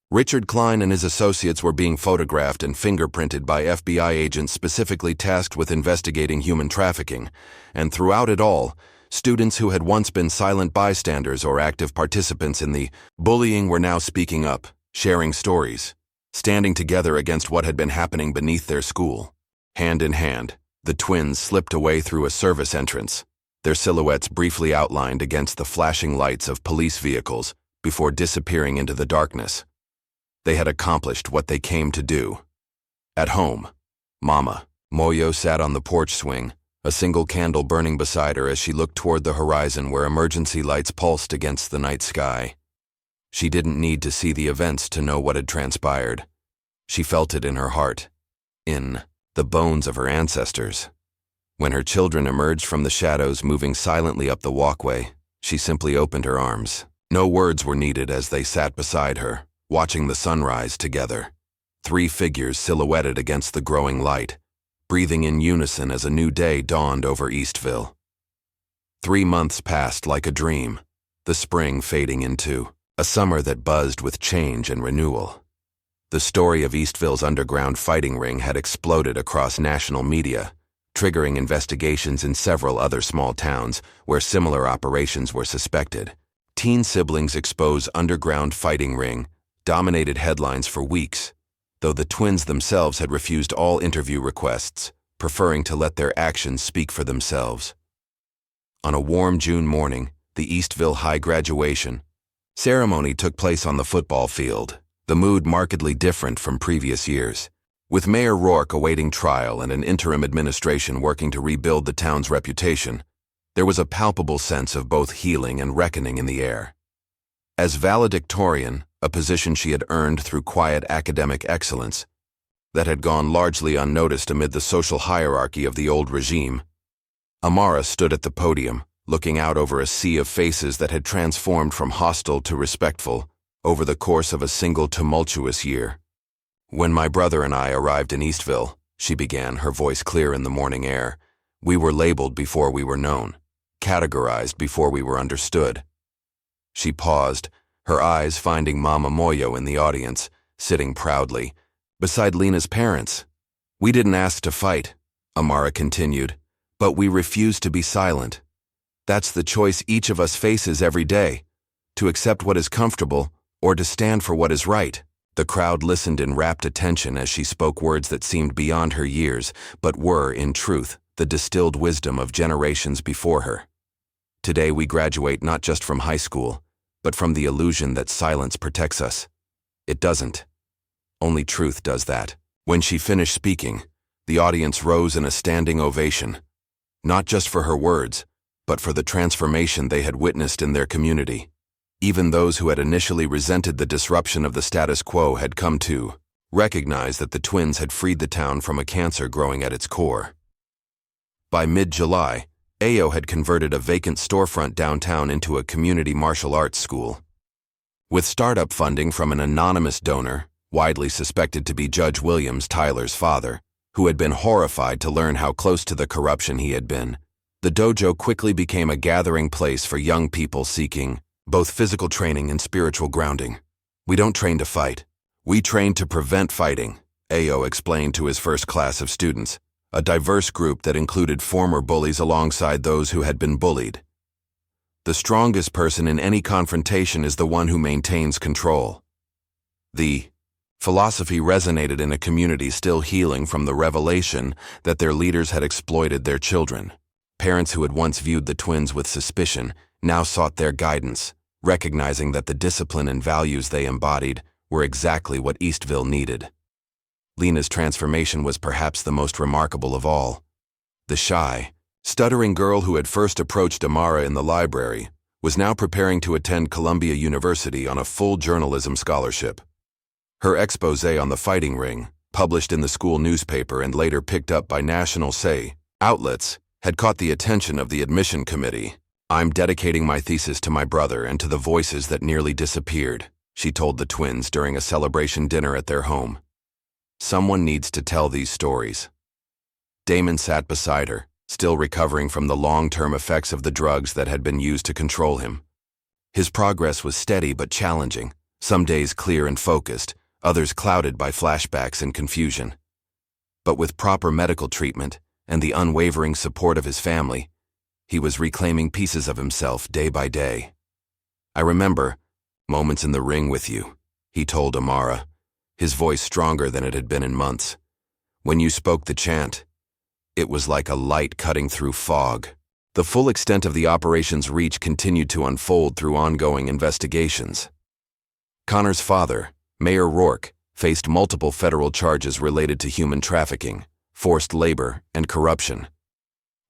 Richard Klein and his associates were being photographed and fingerprinted by FBI agents specifically tasked with investigating human trafficking, and throughout it all, students who had once been silent bystanders or active participants in the bullying were now speaking up, sharing stories, standing together against what had been happening beneath their school. Hand in hand, the twins slipped away through a service entrance, their silhouettes briefly outlined against the flashing lights of police vehicles before disappearing into the darkness. They had accomplished what they came to do. At home, Mama Moyo sat on the porch swing, a single candle burning beside her as she looked toward the horizon where emergency lights pulsed against the night sky. She didn't need to see the events to know what had transpired. She felt it in her heart, in the bones of her ancestors. When her children emerged from the shadows moving silently up the walkway, she simply opened her arms. No words were needed as they sat beside her, watching the sunrise together. 3 figures silhouetted against the growing light, breathing in unison as a new day dawned over Eastville. 3 months passed like a dream, the spring fading into a summer that buzzed with change and renewal. The story of Eastville's underground fighting ring had exploded across national media, triggering investigations in several other small towns where similar operations were suspected. Teen siblings expose underground fighting ring dominated headlines for weeks, though the twins themselves had refused all interview requests, preferring to let their actions speak for themselves. On a warm June morning, the Eastville High graduation ceremony took place on the football field, the mood markedly different from previous years. With Mayor Rourke awaiting trial and an interim administration working to rebuild the town's reputation, there was a palpable sense of both healing and reckoning in the air. As valedictorian, a position she had earned through quiet academic excellence that had gone largely unnoticed amid the social hierarchy of the old regime, Amara stood at the podium, looking out over a sea of faces that had transformed from hostile to respectful over the course of a single tumultuous year. "When my brother and I arrived in Eastville," she began, her voice clear in the morning air, "we were labeled before we were known, categorized before we were understood." She paused, her eyes finding Mama Moyo in the audience, sitting proudly, beside Lena's parents. "We didn't ask to fight," Amara continued, "but we refused to be silent. That's the choice each of us faces every day, to accept what is comfortable or to stand for what is right. The crowd listened in rapt attention as she spoke words that seemed beyond her years, but were, in truth, the distilled wisdom of generations before her. Today we graduate not just from high school, but from the illusion that silence protects us. It doesn't. Only truth does that. When she finished speaking, the audience rose in a standing ovation, not just for her words, but for the transformation they had witnessed in their community. Even those who had initially resented the disruption of the status quo had come to recognize that the twins had freed the town from a cancer growing at its core. By mid-July, Ayo had converted a vacant storefront downtown into a community martial arts school. With startup funding from an anonymous donor, widely suspected to be Judge Williams, Tyler's father, who had been horrified to learn how close to the corruption he had been, the dojo quickly became a gathering place for young people seeking both physical training and spiritual grounding. "We don't train to fight. We train to prevent fighting," Ayo explained to his first class of students, a diverse group that included former bullies alongside those who had been bullied. "The strongest person in any confrontation is the one who maintains control." The philosophy resonated in a community still healing from the revelation that their leaders had exploited their children. Parents who had once viewed the twins with suspicion now sought their guidance, recognizing that the discipline and values they embodied were exactly what Eastville needed. Lena's transformation was perhaps the most remarkable of all. The shy, stuttering girl who had first approached Amara in the library was now preparing to attend Columbia University on a full journalism scholarship. Her exposé on the fighting ring, published in the school newspaper and later picked up by national outlets, had caught the attention of the admission committee. "I'm dedicating my thesis to my brother and to the voices that nearly disappeared," she told the twins during a celebration dinner at their home. "Someone needs to tell these stories." Damon sat beside her, still recovering from the long-term effects of the drugs that had been used to control him. His progress was steady but challenging, some days clear and focused, others clouded by flashbacks and confusion. But with proper medical treatment and the unwavering support of his family, he was reclaiming pieces of himself day by day. "I remember moments in the ring with you," he told Amara, his voice stronger than it had been in months. "When you spoke the chant, it was like a light cutting through fog." The full extent of the operation's reach continued to unfold through ongoing investigations. Connor's father, Mayor Rourke, faced multiple federal charges related to human trafficking, forced labor, and corruption.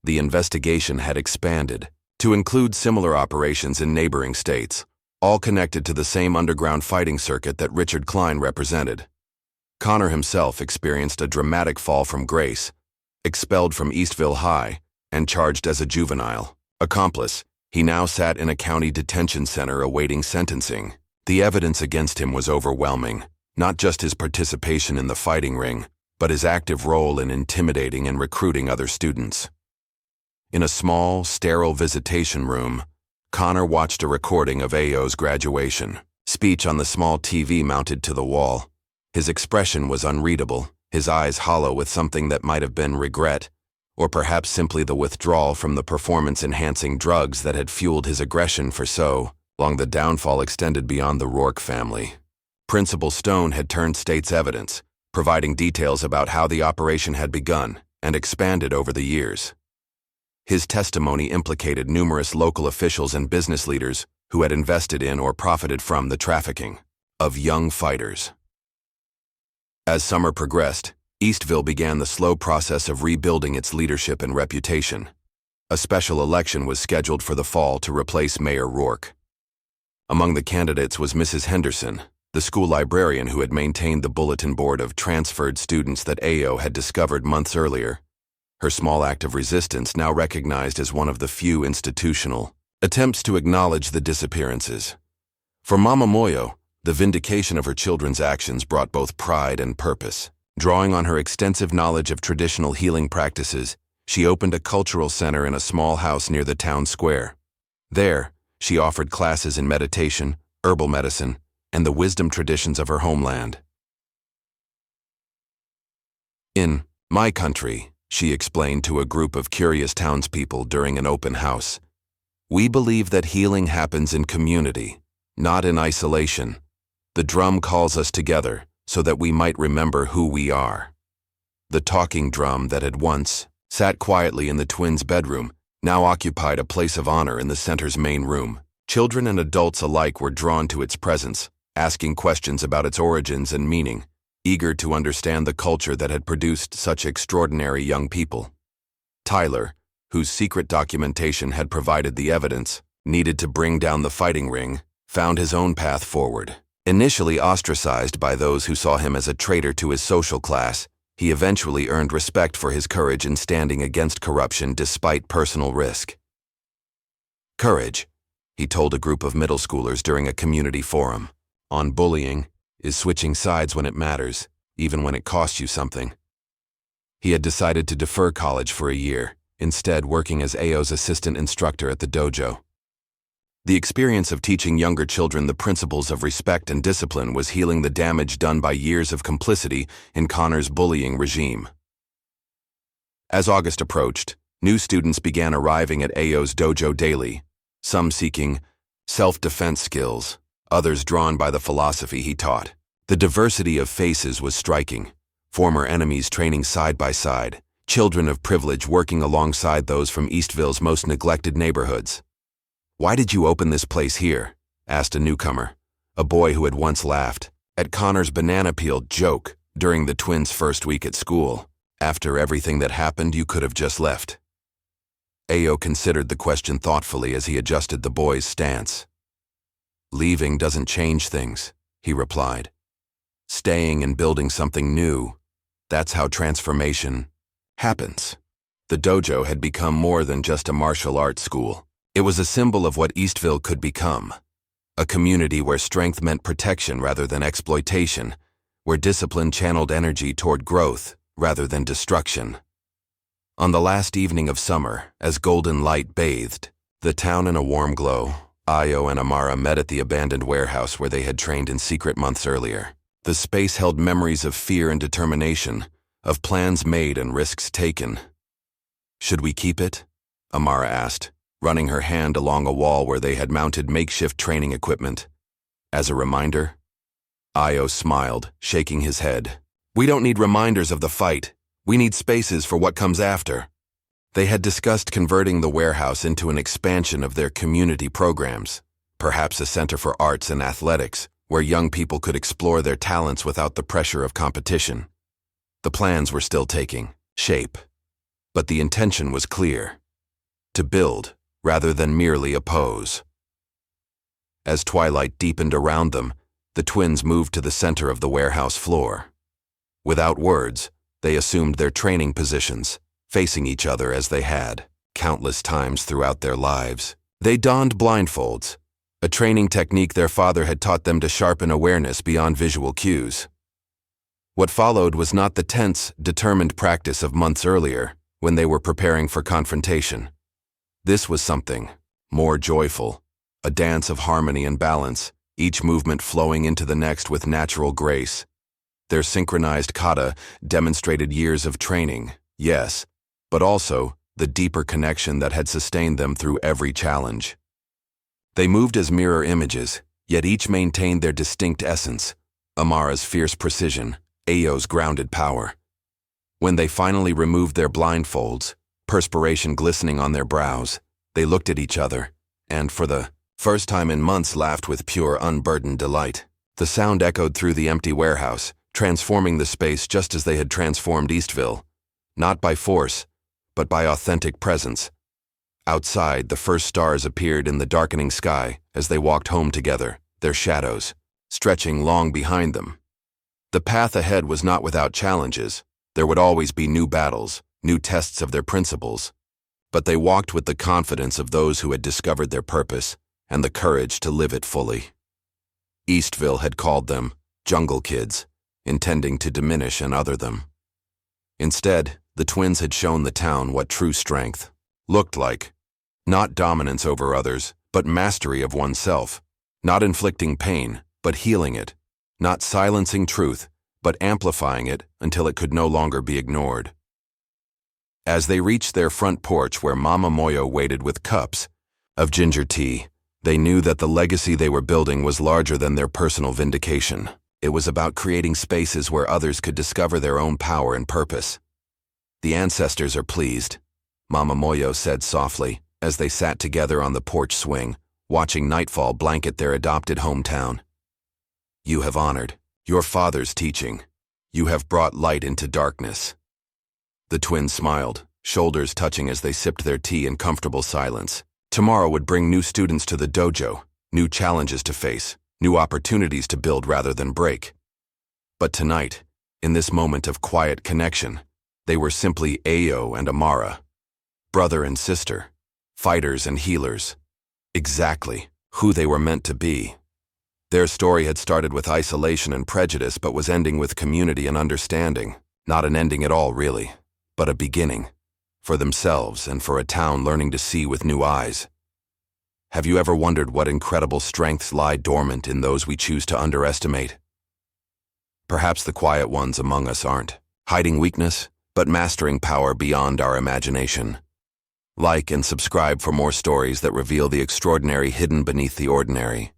The investigation had expanded to include similar operations in neighboring states, all connected to the same underground fighting circuit that Richard Klein represented. Connor himself experienced a dramatic fall from grace, expelled from Eastville High, and charged as a juvenile accomplice. He now sat in a county detention center awaiting sentencing. The evidence against him was overwhelming, not just his participation in the fighting ring, but his active role in intimidating and recruiting other students. In a small, sterile visitation room, Connor watched a recording of Ayo's graduation speech on the small TV mounted to the wall. His expression was unreadable, his eyes hollow with something that might have been regret, or perhaps simply the withdrawal from the performance-enhancing drugs that had fueled his aggression for so long. The downfall extended beyond the Rourke family. Principal Stone had turned state's evidence, providing details about how the operation had begun and expanded over the years. His testimony implicated numerous local officials and business leaders who had invested in or profited from the trafficking of young fighters. As summer progressed, Eastville began the slow process of rebuilding its leadership and reputation. A special election was scheduled for the fall to replace Mayor Rourke. Among the candidates was Mrs. Henderson, the school librarian who had maintained the bulletin board of transferred students that Ayo had discovered months earlier. Her small act of resistance now recognized as one of the few institutional attempts to acknowledge the disappearances. For Mama Moyo, the vindication of her children's actions brought both pride and purpose. Drawing on her extensive knowledge of traditional healing practices, she opened a cultural center in a small house near the town square. There, she offered classes in meditation, herbal medicine, and the wisdom traditions of her homeland. "In my country," she explained to a group of curious townspeople during an open house, "we believe that healing happens in community, not in isolation. The drum calls us together so that we might remember who we are. The talking drum that had once sat quietly in the twins' bedroom now occupied a place of honor in the center's main room. Children and adults alike were drawn to its presence, asking questions about its origins and meaning, eager to understand the culture that had produced such extraordinary young people. Tyler, whose secret documentation had provided the evidence needed to bring down the fighting ring, found his own path forward. Initially ostracized by those who saw him as a traitor to his social class, he eventually earned respect for his courage in standing against corruption despite personal risk. Courage, he told a group of middle schoolers during a community forum, on bullying, is switching sides when it matters, even when it costs you something. He had decided to defer college for a year, instead working as Ayo's assistant instructor at the dojo. The experience of teaching younger children the principles of respect and discipline was healing the damage done by years of complicity in Connor's bullying regime. As August approached, new students began arriving at Ayo's dojo daily, some seeking self-defense skills, others drawn by the philosophy he taught. The diversity of faces was striking, former enemies training side by side, children of privilege working alongside those from Eastville's most neglected neighborhoods. "Why did you open this place here?" asked a newcomer, a boy who had once laughed at Connor's banana peel joke during the twins' first week at school. "After everything that happened, you could have just left." Ayo considered the question thoughtfully as he adjusted the boy's stance. "Leaving doesn't change things," he replied. "Staying and building something new, that's how transformation happens." The dojo had become more than just a martial arts school. It was a symbol of what Eastville could become, a community where strength meant protection rather than exploitation, where discipline channeled energy toward growth rather than destruction. On the last evening of summer, as golden light bathed the town in a warm glow, Ayo and Amara met at the abandoned warehouse where they had trained in secret months earlier. The space held memories of fear and determination, of plans made and risks taken. "Should we keep it?" Amara asked, running her hand along a wall where they had mounted makeshift training equipment. "As a reminder?" Ayo smiled, shaking his head. "We don't need reminders of the fight. We need spaces for what comes after." They had discussed converting the warehouse into an expansion of their community programs, perhaps a center for arts and athletics, where young people could explore their talents without the pressure of competition. The plans were still taking shape, but the intention was clear: to build rather than merely oppose. As twilight deepened around them, the twins moved to the center of the warehouse floor. Without words, they assumed their training positions, facing each other as they had countless times throughout their lives. They donned blindfolds, a training technique their father had taught them to sharpen awareness beyond visual cues. What followed was not the tense, determined practice of months earlier, when they were preparing for confrontation. This was something more joyful, a dance of harmony and balance, each movement flowing into the next with natural grace. Their synchronized kata demonstrated years of training, yes, but also the deeper connection that had sustained them through every challenge. They moved as mirror images, yet each maintained their distinct essence: Amara's fierce precision, Ayo's grounded power. When they finally removed their blindfolds, perspiration glistening on their brows, they looked at each other, and for the first time in months laughed with pure, unburdened delight. The sound echoed through the empty warehouse, transforming the space just as they had transformed Eastville, not by force, but by authentic presence. Outside, the first stars appeared in the darkening sky as they walked home together, their shadows stretching long behind them. The path ahead was not without challenges. There would always be new battles, new tests of their principles, but they walked with the confidence of those who had discovered their purpose and the courage to live it fully. Eastville had called them jungle kids, intending to diminish and other them. Instead, the twins had shown the town what true strength looked like: not dominance over others, but mastery of oneself; not inflicting pain, but healing it; not silencing truth, but amplifying it until it could no longer be ignored. As they reached their front porch where Mama Moyo waited with cups of ginger tea, They knew that the legacy they were building was larger than their personal vindication. It was about creating spaces where others could discover their own power and purpose. "The ancestors are pleased," Mama Moyo said softly, as they sat together on the porch swing, watching nightfall blanket their adopted hometown. "You have honored your father's teaching. You have brought light into darkness." The twins smiled, shoulders touching as they sipped their tea in comfortable silence. Tomorrow would bring new students to the dojo, new challenges to face, new opportunities to build rather than break. But tonight, in this moment of quiet connection, they were simply Ayo and Amara, brother and sister, fighters and healers, exactly who they were meant to be. Their story had started with isolation and prejudice but was ending with community and understanding. Not an ending at all, really, but a beginning. For themselves and for a town learning to see with new eyes. Have you ever wondered what incredible strengths lie dormant in those we choose to underestimate? Perhaps the quiet ones among us aren't hiding weakness, but mastering power beyond our imagination. Like and subscribe for more stories that reveal the extraordinary hidden beneath the ordinary.